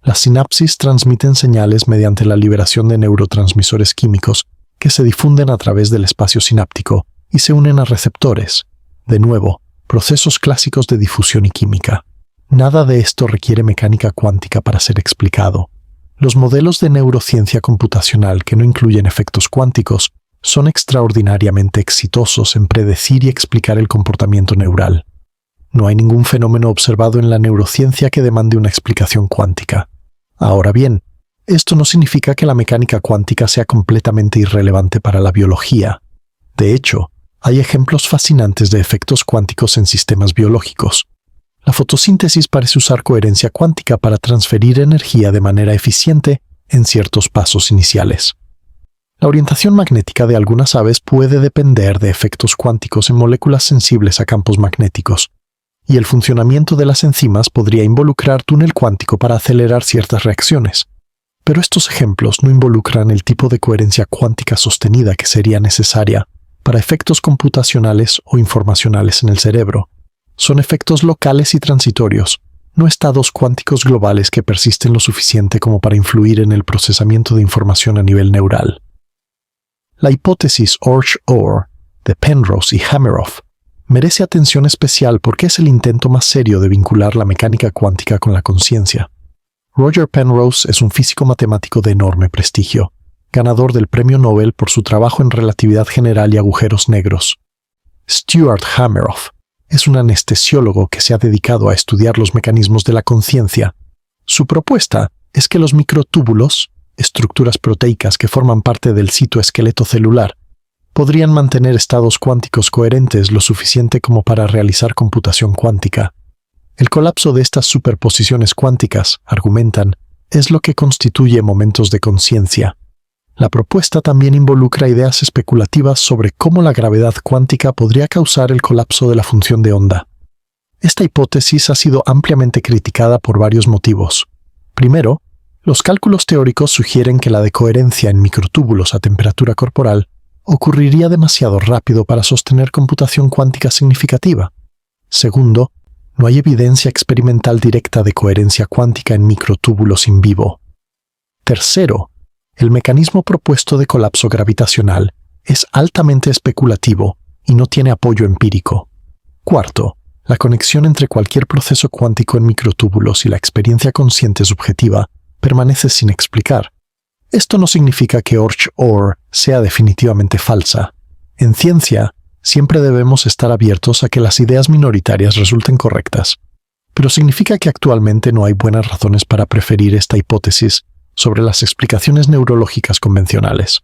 A: Las sinapsis transmiten señales mediante la liberación de neurotransmisores químicos que se difunden a través del espacio sináptico y se unen a receptores. De nuevo, procesos clásicos de difusión y química. Nada de esto requiere mecánica cuántica para ser explicado. Los modelos de neurociencia computacional que no incluyen efectos cuánticos son extraordinariamente exitosos en predecir y explicar el comportamiento neural. No hay ningún fenómeno observado en la neurociencia que demande una explicación cuántica. Ahora bien, esto no significa que la mecánica cuántica sea completamente irrelevante para la biología. De hecho, hay ejemplos fascinantes de efectos cuánticos en sistemas biológicos. La fotosíntesis parece usar coherencia cuántica para transferir energía de manera eficiente en ciertos pasos iniciales. La orientación magnética de algunas aves puede depender de efectos cuánticos en moléculas sensibles a campos magnéticos, y el funcionamiento de las enzimas podría involucrar túnel cuántico para acelerar ciertas reacciones. Pero estos ejemplos no involucran el tipo de coherencia cuántica sostenida que sería necesaria para efectos computacionales o informacionales en el cerebro. Son efectos locales y transitorios, no estados cuánticos globales que persisten lo suficiente como para influir en el procesamiento de información a nivel neural. La hipótesis Orch-Orr de Penrose y Hameroff merece atención especial porque es el intento más serio de vincular la mecánica cuántica con la conciencia. Roger Penrose es un físico matemático de enorme prestigio, ganador del Premio Nobel por su trabajo en relatividad general y agujeros negros. Stuart Hameroff es un anestesiólogo que se ha dedicado a estudiar los mecanismos de la conciencia. Su propuesta es que los microtúbulos, estructuras proteicas que forman parte del citoesqueleto celular, podrían mantener estados cuánticos coherentes lo suficiente como para realizar computación cuántica. El colapso de estas superposiciones cuánticas, argumentan, es lo que constituye momentos de conciencia. La propuesta también involucra ideas especulativas sobre cómo la gravedad cuántica podría causar el colapso de la función de onda. Esta hipótesis ha sido ampliamente criticada por varios motivos. Primero, los cálculos teóricos sugieren que la decoherencia en microtúbulos a temperatura corporal ocurriría demasiado rápido para sostener computación cuántica significativa. Segundo, no hay evidencia experimental directa de coherencia cuántica en microtúbulos in vivo. Tercero, el mecanismo propuesto de colapso gravitacional es altamente especulativo y no tiene apoyo empírico. Cuarto, la conexión entre cualquier proceso cuántico en microtúbulos y la experiencia consciente subjetiva permanece sin explicar. Esto no significa que Orch-OR sea definitivamente falsa. En ciencia, siempre debemos estar abiertos a que las ideas minoritarias resulten correctas, pero significa que actualmente no hay buenas razones para preferir esta hipótesis sobre las explicaciones neurológicas convencionales.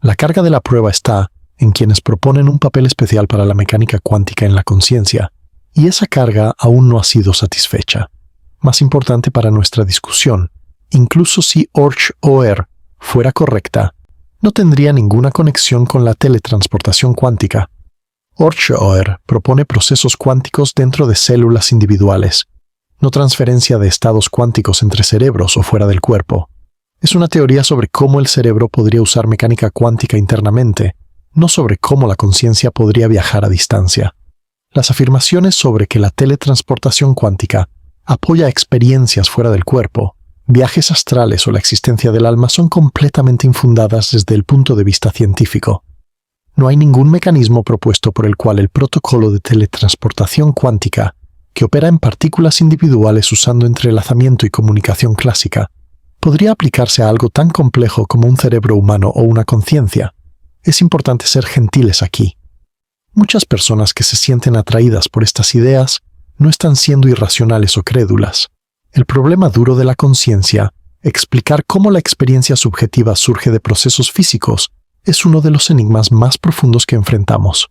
A: La carga de la prueba está en quienes proponen un papel especial para la mecánica cuántica en la conciencia, y esa carga aún no ha sido satisfecha. Más importante para nuestra discusión, incluso si Orch-OR fuera correcta, no tendría ninguna conexión con la teletransportación cuántica. Orch-OR propone procesos cuánticos dentro de células individuales, no transferencia de estados cuánticos entre cerebros o fuera del cuerpo. Es una teoría sobre cómo el cerebro podría usar mecánica cuántica internamente, no sobre cómo la conciencia podría viajar a distancia. Las afirmaciones sobre que la teletransportación cuántica apoya experiencias fuera del cuerpo, viajes astrales o la existencia del alma son completamente infundadas desde el punto de vista científico. No hay ningún mecanismo propuesto por el cual el protocolo de teletransportación cuántica, que opera en partículas individuales usando entrelazamiento y comunicación clásica, podría aplicarse a algo tan complejo como un cerebro humano o una conciencia. Es importante ser gentiles aquí. Muchas personas que se sienten atraídas por estas ideas no están siendo irracionales o crédulas. El problema duro de la conciencia, explicar cómo la experiencia subjetiva surge de procesos físicos, es uno de los enigmas más profundos que enfrentamos.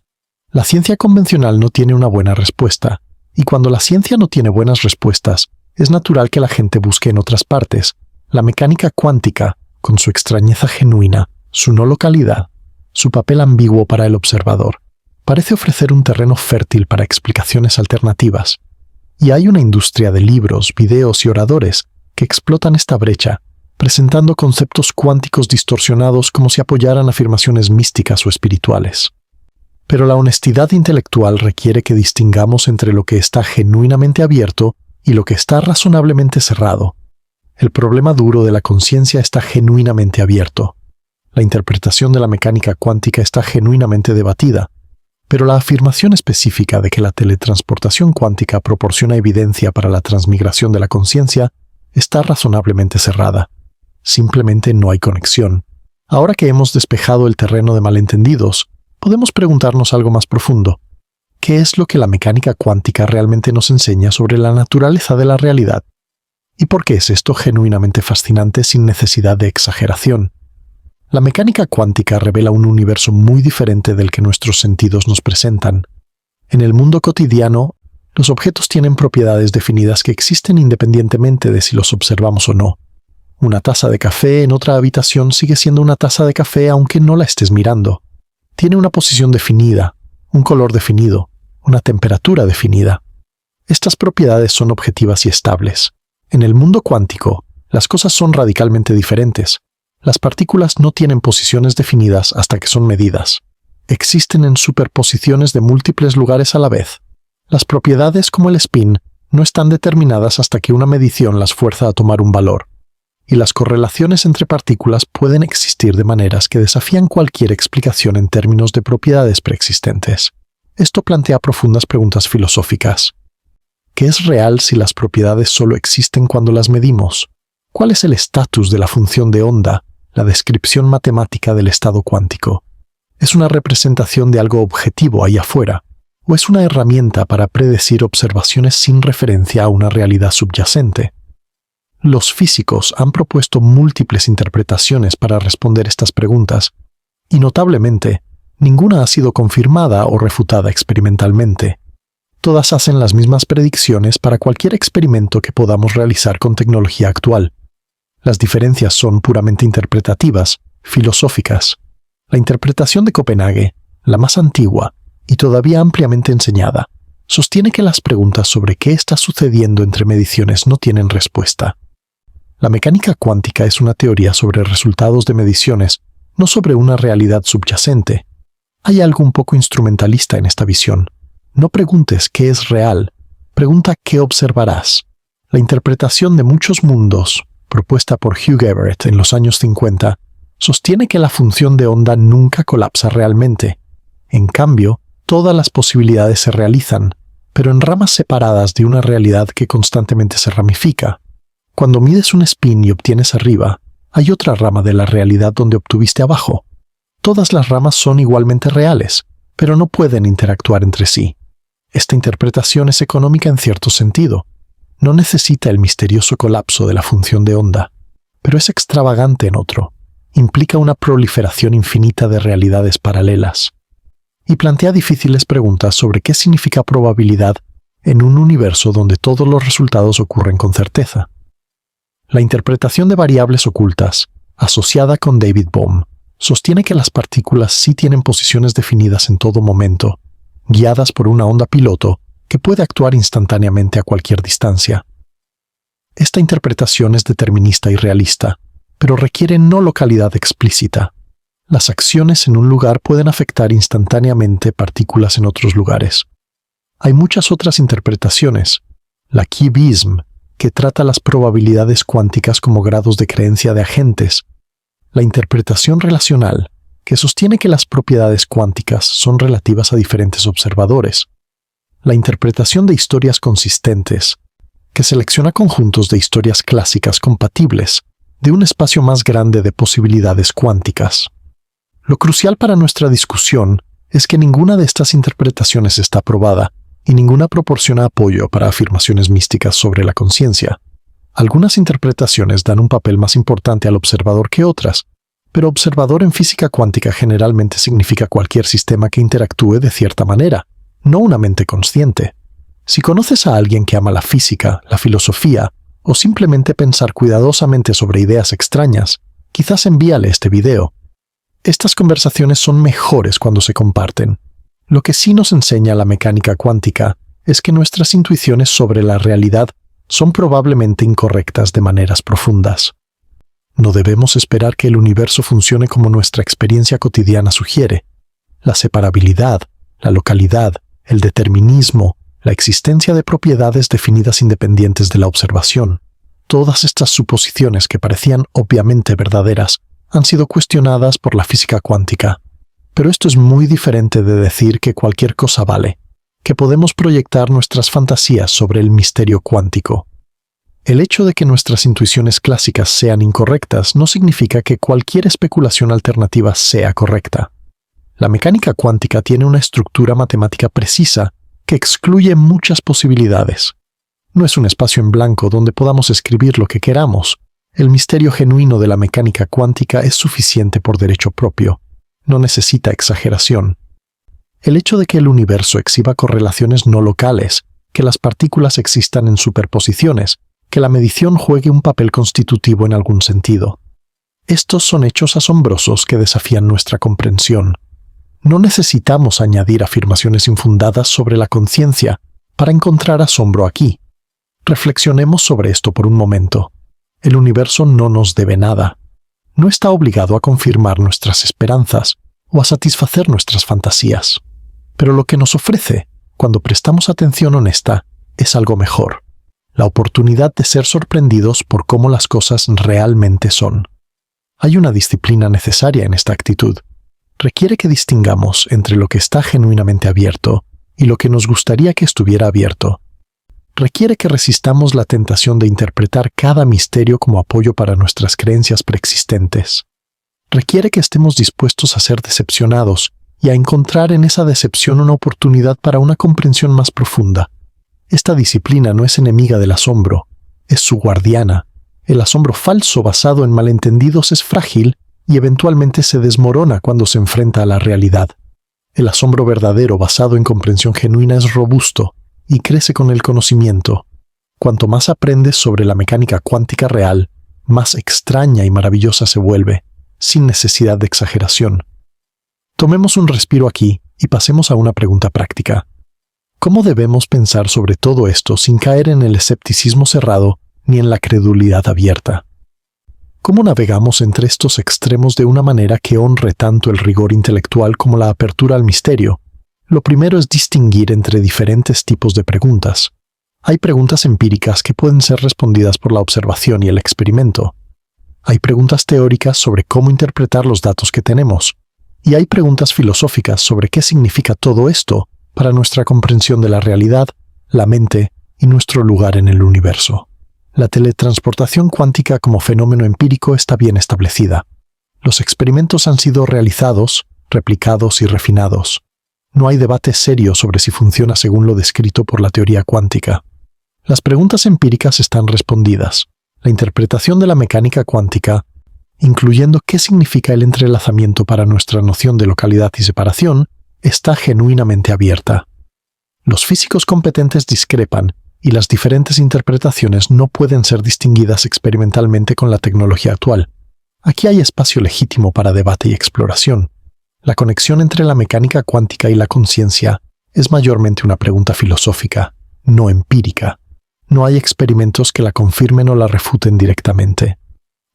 A: La ciencia convencional no tiene una buena respuesta, y cuando la ciencia no tiene buenas respuestas, es natural que la gente busque en otras partes. La mecánica cuántica, con su extrañeza genuina, su no localidad, su papel ambiguo para el observador, parece ofrecer un terreno fértil para explicaciones alternativas. Y hay una industria de libros, videos y oradores que explotan esta brecha, presentando conceptos cuánticos distorsionados como si apoyaran afirmaciones místicas o espirituales. Pero la honestidad intelectual requiere que distingamos entre lo que está genuinamente abierto y lo que está razonablemente cerrado. El problema duro de la conciencia está genuinamente abierto. La interpretación de la mecánica cuántica está genuinamente debatida, pero la afirmación específica de que la teletransportación cuántica proporciona evidencia para la transmigración de la conciencia está razonablemente cerrada. Simplemente no hay conexión. Ahora que hemos despejado el terreno de malentendidos, podemos preguntarnos algo más profundo. ¿Qué es lo que la mecánica cuántica realmente nos enseña sobre la naturaleza de la realidad? ¿Y por qué es esto genuinamente fascinante sin necesidad de exageración? La mecánica cuántica revela un universo muy diferente del que nuestros sentidos nos presentan. En el mundo cotidiano, los objetos tienen propiedades definidas que existen independientemente de si los observamos o no. Una taza de café en otra habitación sigue siendo una taza de café aunque no la estés mirando. Tiene una posición definida, un color definido, una temperatura definida. Estas propiedades son objetivas y estables. En el mundo cuántico, las cosas son radicalmente diferentes. Las partículas no tienen posiciones definidas hasta que son medidas. Existen en superposiciones de múltiples lugares a la vez. Las propiedades como el spin no están determinadas hasta que una medición las fuerza a tomar un valor. Y las correlaciones entre partículas pueden existir de maneras que desafían cualquier explicación en términos de propiedades preexistentes. Esto plantea profundas preguntas filosóficas. ¿Qué es real si las propiedades solo existen cuando las medimos? ¿Cuál es el estatus de la función de onda, la descripción matemática del estado cuántico? ¿Es una representación de algo objetivo ahí afuera? ¿O es una herramienta para predecir observaciones sin referencia a una realidad subyacente? Los físicos han propuesto múltiples interpretaciones para responder estas preguntas, y notablemente, Ninguna ha sido confirmada o refutada experimentalmente. Todas hacen las mismas predicciones para cualquier experimento que podamos realizar con tecnología actual. Las diferencias son puramente interpretativas, filosóficas. La interpretación de Copenhague, la más antigua y todavía ampliamente enseñada, sostiene que las preguntas sobre qué está sucediendo entre mediciones no tienen respuesta. La mecánica cuántica es una teoría sobre resultados de mediciones, no sobre una realidad subyacente. Hay algo un poco instrumentalista en esta visión. No preguntes qué es real, pregunta qué observarás. La interpretación de muchos mundos, propuesta por Hugh Everett en los años 50, sostiene que la función de onda nunca colapsa realmente. En cambio, todas las posibilidades se realizan, pero en ramas separadas de una realidad que constantemente se ramifica. Cuando mides un spin y obtienes arriba, hay otra rama de la realidad donde obtuviste abajo. Todas las ramas son igualmente reales, pero no pueden interactuar entre sí. Esta interpretación es económica en cierto sentido. No necesita el misterioso colapso de la función de onda, pero es extravagante en otro. Implica una proliferación infinita de realidades paralelas. Y plantea difíciles preguntas sobre qué significa probabilidad en un universo donde todos los resultados ocurren con certeza. La interpretación de variables ocultas, asociada con David Bohm, sostiene que las partículas sí tienen posiciones definidas en todo momento, guiadas por una onda piloto que puede actuar instantáneamente a cualquier distancia. Esta interpretación es determinista y realista, pero requiere no localidad explícita. Las acciones en un lugar pueden afectar instantáneamente partículas en otros lugares. Hay muchas otras interpretaciones. La Q-bism, que trata las probabilidades cuánticas como grados de creencia de agentes. La interpretación relacional, que sostiene que las propiedades cuánticas son relativas a diferentes observadores. La interpretación de historias consistentes, que selecciona conjuntos de historias clásicas compatibles de un espacio más grande de posibilidades cuánticas. Lo crucial para nuestra discusión es que ninguna de estas interpretaciones está probada y ninguna proporciona apoyo para afirmaciones místicas sobre la conciencia. Algunas interpretaciones dan un papel más importante al observador que otras, pero observador en física cuántica generalmente significa cualquier sistema que interactúe de cierta manera, no una mente consciente. Si conoces a alguien que ama la física, la filosofía, o simplemente pensar cuidadosamente sobre ideas extrañas, quizás envíale este video. Estas conversaciones son mejores cuando se comparten. Lo que sí nos enseña la mecánica cuántica es que nuestras intuiciones sobre la realidad son probablemente incorrectas de maneras profundas. No debemos esperar que el universo funcione como nuestra experiencia cotidiana sugiere. La separabilidad, la localidad, el determinismo, la existencia de propiedades definidas independientes de la observación. Todas estas suposiciones que parecían obviamente verdaderas han sido cuestionadas por la física cuántica. Pero esto es muy diferente de decir que cualquier cosa vale, que podemos proyectar nuestras fantasías sobre el misterio cuántico. El hecho de que nuestras intuiciones clásicas sean incorrectas no significa que cualquier especulación alternativa sea correcta. La mecánica cuántica tiene una estructura matemática precisa que excluye muchas posibilidades. No es un espacio en blanco donde podamos escribir lo que queramos. El misterio genuino de la mecánica cuántica es suficiente por derecho propio. No necesita exageración. El hecho de que el universo exhiba correlaciones no locales, que las partículas existan en superposiciones, que la medición juegue un papel constitutivo en algún sentido. Estos son hechos asombrosos que desafían nuestra comprensión. No necesitamos añadir afirmaciones infundadas sobre la conciencia para encontrar asombro aquí. Reflexionemos sobre esto por un momento. El universo no nos debe nada. No está obligado a confirmar nuestras esperanzas o a satisfacer nuestras fantasías. Pero lo que nos ofrece, cuando prestamos atención honesta, es algo mejor. La oportunidad de ser sorprendidos por cómo las cosas realmente son. Hay una disciplina necesaria en esta actitud. Requiere que distingamos entre lo que está genuinamente abierto y lo que nos gustaría que estuviera abierto. Requiere que resistamos la tentación de interpretar cada misterio como apoyo para nuestras creencias preexistentes. Requiere que estemos dispuestos a ser decepcionados y a encontrar en esa decepción una oportunidad para una comprensión más profunda. Esta disciplina no es enemiga del asombro, es su guardiana. El asombro falso basado en malentendidos es frágil y eventualmente se desmorona cuando se enfrenta a la realidad. El asombro verdadero basado en comprensión genuina es robusto y crece con el conocimiento. Cuanto más aprendes sobre la mecánica cuántica real, más extraña y maravillosa se vuelve, sin necesidad de exageración. Tomemos un respiro aquí y pasemos a una pregunta práctica. ¿Cómo debemos pensar sobre todo esto sin caer en el escepticismo cerrado ni en la credulidad abierta? ¿Cómo navegamos entre estos extremos de una manera que honre tanto el rigor intelectual como la apertura al misterio? Lo primero es distinguir entre diferentes tipos de preguntas. Hay preguntas empíricas que pueden ser respondidas por la observación y el experimento. Hay preguntas teóricas sobre cómo interpretar los datos que tenemos. Y hay preguntas filosóficas sobre qué significa todo esto para nuestra comprensión de la realidad, la mente y nuestro lugar en el universo. La teletransportación cuántica como fenómeno empírico está bien establecida. Los experimentos han sido realizados, replicados y refinados. No hay debate serio sobre si funciona según lo descrito por la teoría cuántica. Las preguntas empíricas están respondidas. La interpretación de la mecánica cuántica, incluyendo qué significa el entrelazamiento para nuestra noción de localidad y separación, está genuinamente abierta. Los físicos competentes discrepan, y las diferentes interpretaciones no pueden ser distinguidas experimentalmente con la tecnología actual. Aquí hay espacio legítimo para debate y exploración. La conexión entre la mecánica cuántica y la conciencia es mayormente una pregunta filosófica, no empírica. No hay experimentos que la confirmen o la refuten directamente.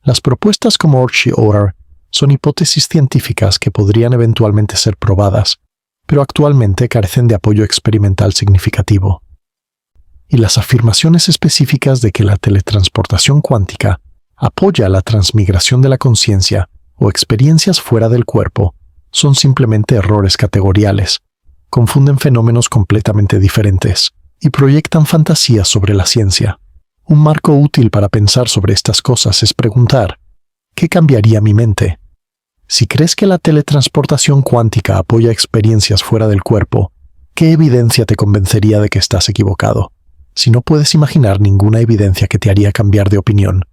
A: Las propuestas como Orchi-Otter son hipótesis científicas que podrían eventualmente ser probadas, pero actualmente carecen de apoyo experimental significativo. Y las afirmaciones específicas de que la teletransportación cuántica apoya la transmigración de la conciencia o experiencias fuera del cuerpo son simplemente errores categoriales, confunden fenómenos completamente diferentes y proyectan fantasías sobre la ciencia. Un marco útil para pensar sobre estas cosas es preguntar, ¿qué cambiaría mi mente? Si crees que la teletransportación cuántica apoya experiencias fuera del cuerpo, ¿qué evidencia te convencería de que estás equivocado? Si no puedes imaginar ninguna evidencia que te haría cambiar de opinión,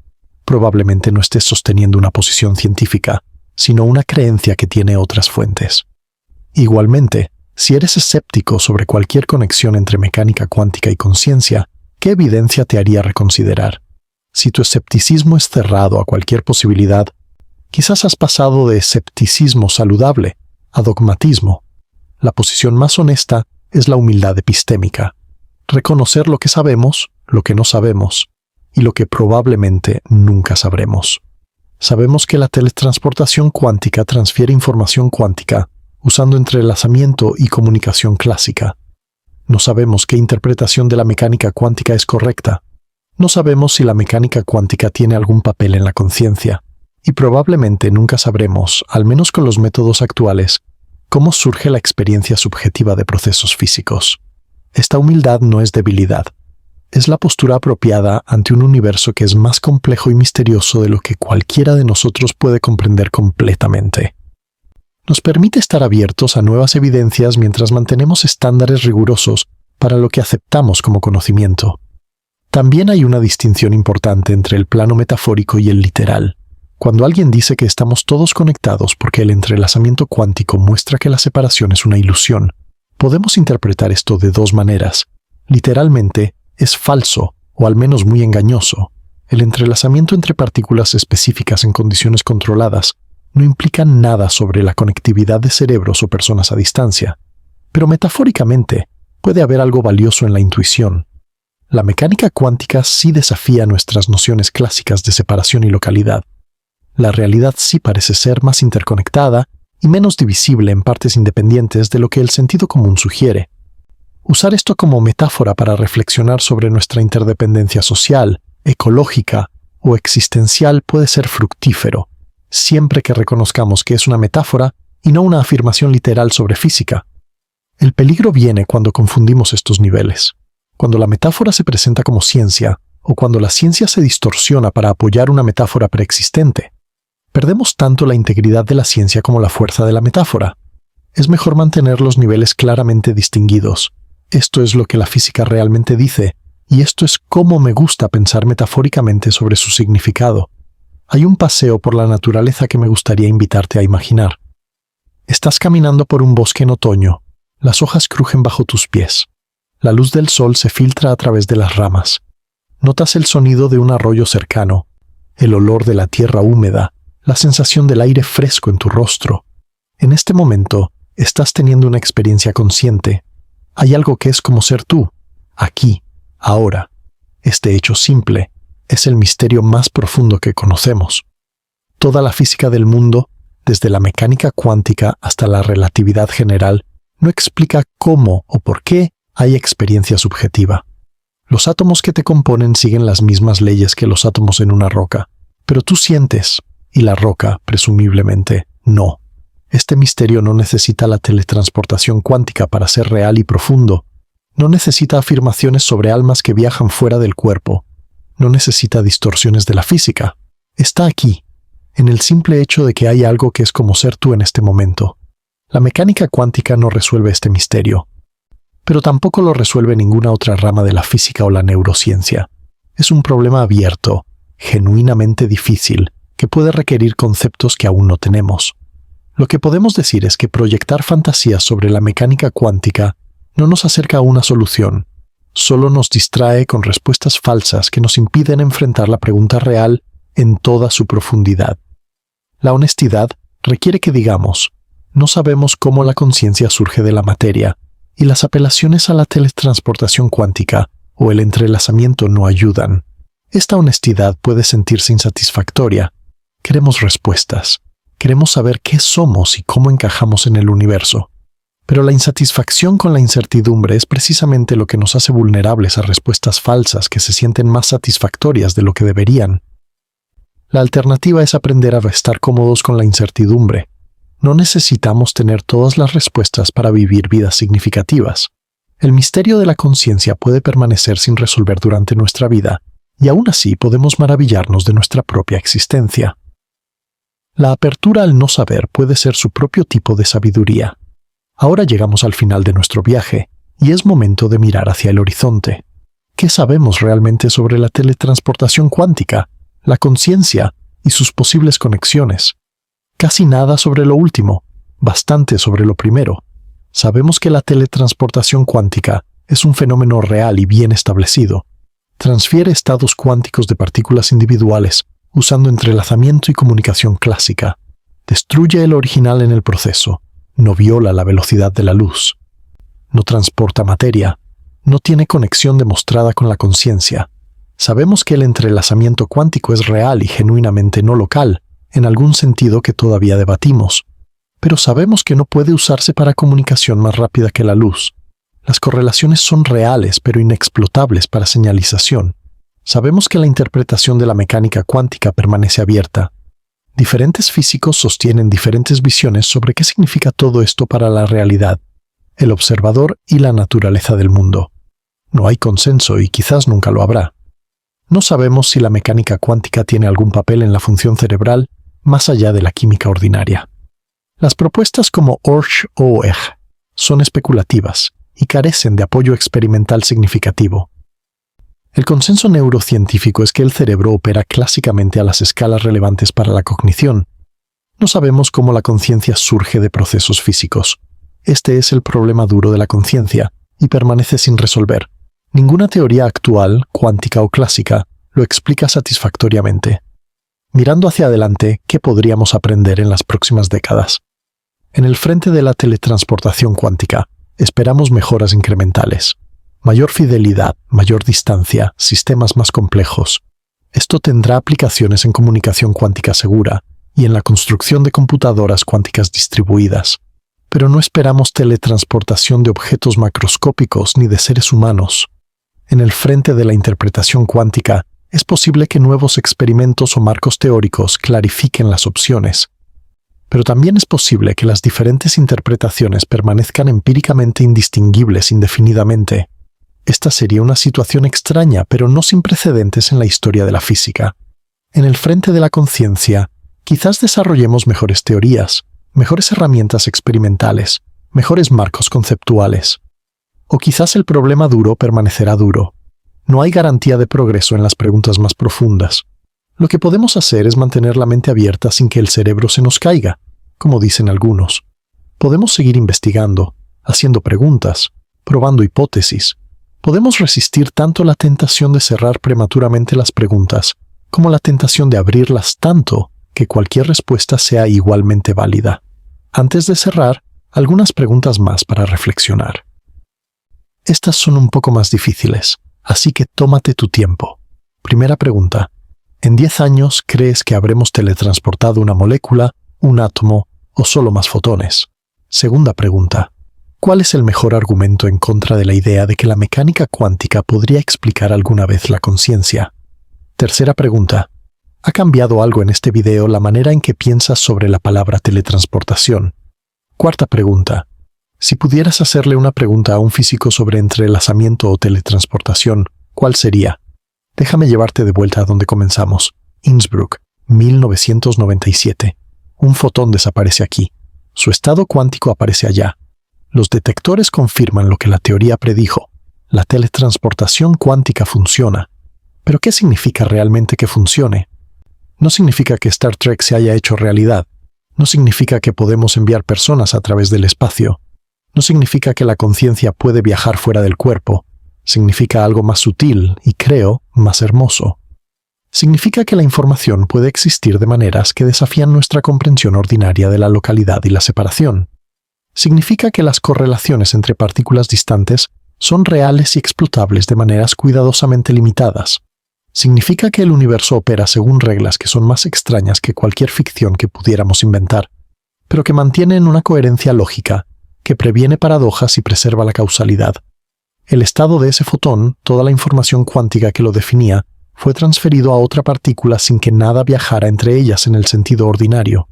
A: probablemente no estés sosteniendo una posición científica, sino una creencia que tiene otras fuentes. Igualmente, si eres escéptico sobre cualquier conexión entre mecánica cuántica y conciencia, ¿qué evidencia te haría reconsiderar? Si tu escepticismo es cerrado a cualquier posibilidad, quizás has pasado de escepticismo saludable a dogmatismo. La posición más honesta es la humildad epistémica. Reconocer lo que sabemos, lo que no sabemos, y lo que probablemente nunca sabremos. Sabemos que la teletransportación cuántica transfiere información cuántica usando entrelazamiento y comunicación clásica. No sabemos qué interpretación de la mecánica cuántica es correcta. No sabemos si la mecánica cuántica tiene algún papel en la conciencia. Y probablemente nunca sabremos, al menos con los métodos actuales, cómo surge la experiencia subjetiva de procesos físicos. Esta humildad no es debilidad. Es la postura apropiada ante un universo que es más complejo y misterioso de lo que cualquiera de nosotros puede comprender completamente. Nos permite estar abiertos a nuevas evidencias mientras mantenemos estándares rigurosos para lo que aceptamos como conocimiento. También hay una distinción importante entre el plano metafórico y el literal. Cuando alguien dice que estamos todos conectados porque el entrelazamiento cuántico muestra que la separación es una ilusión, podemos interpretar esto de dos maneras. Literalmente, es falso, o al menos muy engañoso. El entrelazamiento entre partículas específicas en condiciones controladas no implica nada sobre la conectividad de cerebros o personas a distancia. Pero metafóricamente, puede haber algo valioso en la intuición. La mecánica cuántica sí desafía nuestras nociones clásicas de separación y localidad. La realidad sí parece ser más interconectada y menos divisible en partes independientes de lo que el sentido común sugiere. Usar esto como metáfora para reflexionar sobre nuestra interdependencia social, ecológica o existencial puede ser fructífero, siempre que reconozcamos que es una metáfora y no una afirmación literal sobre física. El peligro viene cuando confundimos estos niveles, cuando la metáfora se presenta como ciencia o cuando la ciencia se distorsiona para apoyar una metáfora preexistente. Perdemos tanto la integridad de la ciencia como la fuerza de la metáfora. Es mejor mantener los niveles claramente distinguidos. Esto es lo que la física realmente dice, y esto es cómo me gusta pensar metafóricamente sobre su significado. Hay un paseo por la naturaleza que me gustaría invitarte a imaginar. Estás caminando por un bosque en otoño. Las hojas crujen bajo tus pies. La luz del sol se filtra a través de las ramas. Notas el sonido de un arroyo cercano, el olor de la tierra húmeda, la sensación del aire fresco en tu rostro. En este momento, estás teniendo una experiencia consciente. Hay algo que es como ser tú, aquí, ahora. Este hecho simple es el misterio más profundo que conocemos. Toda la física del mundo, desde la mecánica cuántica hasta la relatividad general, no explica cómo o por qué hay experiencia subjetiva. Los átomos que te componen siguen las mismas leyes que los átomos en una roca, pero tú sientes, y la roca, presumiblemente, no. Este misterio no necesita la teletransportación cuántica para ser real y profundo. No necesita afirmaciones sobre almas que viajan fuera del cuerpo. No necesita distorsiones de la física. Está aquí, en el simple hecho de que hay algo que es como ser tú en este momento. La mecánica cuántica no resuelve este misterio, pero tampoco lo resuelve ninguna otra rama de la física o la neurociencia. Es un problema abierto, genuinamente difícil, que puede requerir conceptos que aún no tenemos. Lo que podemos decir es que proyectar fantasías sobre la mecánica cuántica no nos acerca a una solución, solo nos distrae con respuestas falsas que nos impiden enfrentar la pregunta real en toda su profundidad. La honestidad requiere que digamos, no sabemos cómo la conciencia surge de la materia, y las apelaciones a la teletransportación cuántica o el entrelazamiento no ayudan. Esta honestidad puede sentirse insatisfactoria. Queremos respuestas. Queremos saber qué somos y cómo encajamos en el universo. Pero la insatisfacción con la incertidumbre es precisamente lo que nos hace vulnerables a respuestas falsas que se sienten más satisfactorias de lo que deberían. La alternativa es aprender a estar cómodos con la incertidumbre. No necesitamos tener todas las respuestas para vivir vidas significativas. El misterio de la conciencia puede permanecer sin resolver durante nuestra vida, y aún así podemos maravillarnos de nuestra propia existencia. La apertura al no saber puede ser su propio tipo de sabiduría. Ahora llegamos al final de nuestro viaje, y es momento de mirar hacia el horizonte. ¿Qué sabemos realmente sobre la teletransportación cuántica, la conciencia y sus posibles conexiones? Casi nada sobre lo último, bastante sobre lo primero. Sabemos que la teletransportación cuántica es un fenómeno real y bien establecido. Transfiere estados cuánticos de partículas individuales usando entrelazamiento y comunicación clásica. Destruye el original en el proceso. No viola la velocidad de la luz. No transporta materia. No tiene conexión demostrada con la conciencia. Sabemos que el entrelazamiento cuántico es real y genuinamente no local, en algún sentido que todavía debatimos, pero sabemos que no puede usarse para comunicación más rápida que la luz. Las correlaciones son reales pero inexplotables para señalización. Sabemos que la interpretación de la mecánica cuántica permanece abierta. Diferentes físicos sostienen diferentes visiones sobre qué significa todo esto para la realidad, el observador y la naturaleza del mundo. No hay consenso y quizás nunca lo habrá. No sabemos si la mecánica cuántica tiene algún papel en la función cerebral más allá de la química ordinaria. Las propuestas como Orsh o Egg son especulativas y carecen de apoyo experimental significativo. El consenso neurocientífico es que el cerebro opera clásicamente a las escalas relevantes para la cognición. No sabemos cómo la conciencia surge de procesos físicos. Este es el problema duro de la conciencia y permanece sin resolver. Ninguna teoría actual, cuántica o clásica, lo explica satisfactoriamente. Mirando hacia adelante, ¿qué podríamos aprender en las próximas décadas? En el frente de la teletransportación cuántica, esperamos mejoras incrementales. Mayor fidelidad, mayor distancia, sistemas más complejos. Esto tendrá aplicaciones en comunicación cuántica segura y en la construcción de computadoras cuánticas distribuidas. Pero no esperamos teletransportación de objetos macroscópicos ni de seres humanos. En el frente de la interpretación cuántica, es posible que nuevos experimentos o marcos teóricos clarifiquen las opciones. Pero también es posible que las diferentes interpretaciones permanezcan empíricamente indistinguibles indefinidamente. Esta sería una situación extraña, pero no sin precedentes en la historia de la física. En el frente de la conciencia, quizás desarrollemos mejores teorías, mejores herramientas experimentales, mejores marcos conceptuales. O quizás el problema duro permanecerá duro. No hay garantía de progreso en las preguntas más profundas. Lo que podemos hacer es mantener la mente abierta sin que el cerebro se nos caiga, como dicen algunos. Podemos seguir investigando, haciendo preguntas, probando hipótesis. Podemos resistir tanto la tentación de cerrar prematuramente las preguntas, como la tentación de abrirlas tanto que cualquier respuesta sea igualmente válida. Antes de cerrar, algunas preguntas más para reflexionar. Estas son un poco más difíciles, así que tómate tu tiempo. Primera pregunta. ¿En 10 años crees que habremos teletransportado una molécula, un átomo o solo más fotones? Segunda pregunta. ¿Cuál es el mejor argumento en contra de la idea de que la mecánica cuántica podría explicar alguna vez la conciencia? Tercera pregunta. ¿Ha cambiado algo en este video la manera en que piensas sobre la palabra teletransportación? Cuarta pregunta. Si pudieras hacerle una pregunta a un físico sobre entrelazamiento o teletransportación, ¿cuál sería? Déjame llevarte de vuelta a donde comenzamos. Innsbruck, 1997. Un fotón desaparece aquí. Su estado cuántico aparece allá. Los detectores confirman lo que la teoría predijo. La teletransportación cuántica funciona. ¿Pero qué significa realmente que funcione? No significa que Star Trek se haya hecho realidad. No significa que podemos enviar personas a través del espacio. No significa que la conciencia puede viajar fuera del cuerpo. Significa algo más sutil y, creo, más hermoso. Significa que la información puede existir de maneras que desafían nuestra comprensión ordinaria de la localidad y la separación. Significa que las correlaciones entre partículas distantes son reales y explotables de maneras cuidadosamente limitadas. Significa que el universo opera según reglas que son más extrañas que cualquier ficción que pudiéramos inventar, pero que mantienen una coherencia lógica, que previene paradojas y preserva la causalidad. El estado de ese fotón, toda la información cuántica que lo definía, fue transferido a otra partícula sin que nada viajara entre ellas en el sentido ordinario.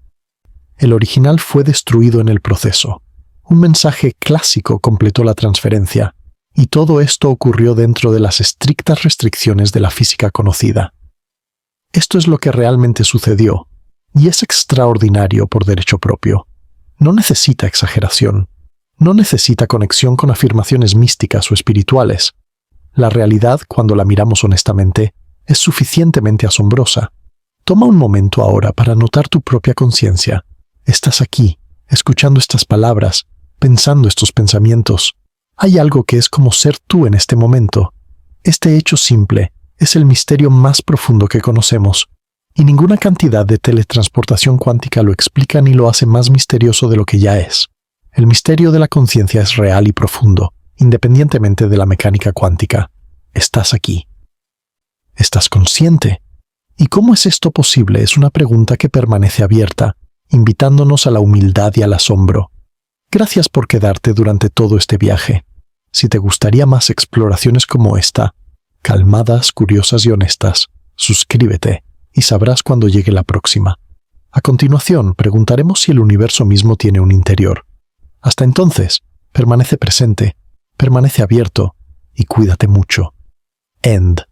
A: El original fue destruido en el proceso. Un mensaje clásico completó la transferencia, y todo esto ocurrió dentro de las estrictas restricciones de la física conocida. Esto es lo que realmente sucedió, y es extraordinario por derecho propio. No necesita exageración. No necesita conexión con afirmaciones místicas o espirituales. La realidad, cuando la miramos honestamente, es suficientemente asombrosa. Toma un momento ahora para notar tu propia conciencia. Estás aquí, escuchando estas palabras, pensando estos pensamientos. Hay algo que es como ser tú en este momento. Este hecho simple es el misterio más profundo que conocemos, y ninguna cantidad de teletransportación cuántica lo explica ni lo hace más misterioso de lo que ya es. El misterio de la conciencia es real y profundo, independientemente de la mecánica cuántica. Estás aquí. ¿Estás consciente? ¿Y cómo es esto posible? Es una pregunta que permanece abierta, invitándonos a la humildad y al asombro. Gracias por quedarte durante todo este viaje. Si te gustaría más exploraciones como esta, calmadas, curiosas y honestas, suscríbete y sabrás cuando llegue la próxima. A continuación, preguntaremos si el universo mismo tiene un interior. Hasta entonces, permanece presente, permanece abierto y cuídate mucho. End.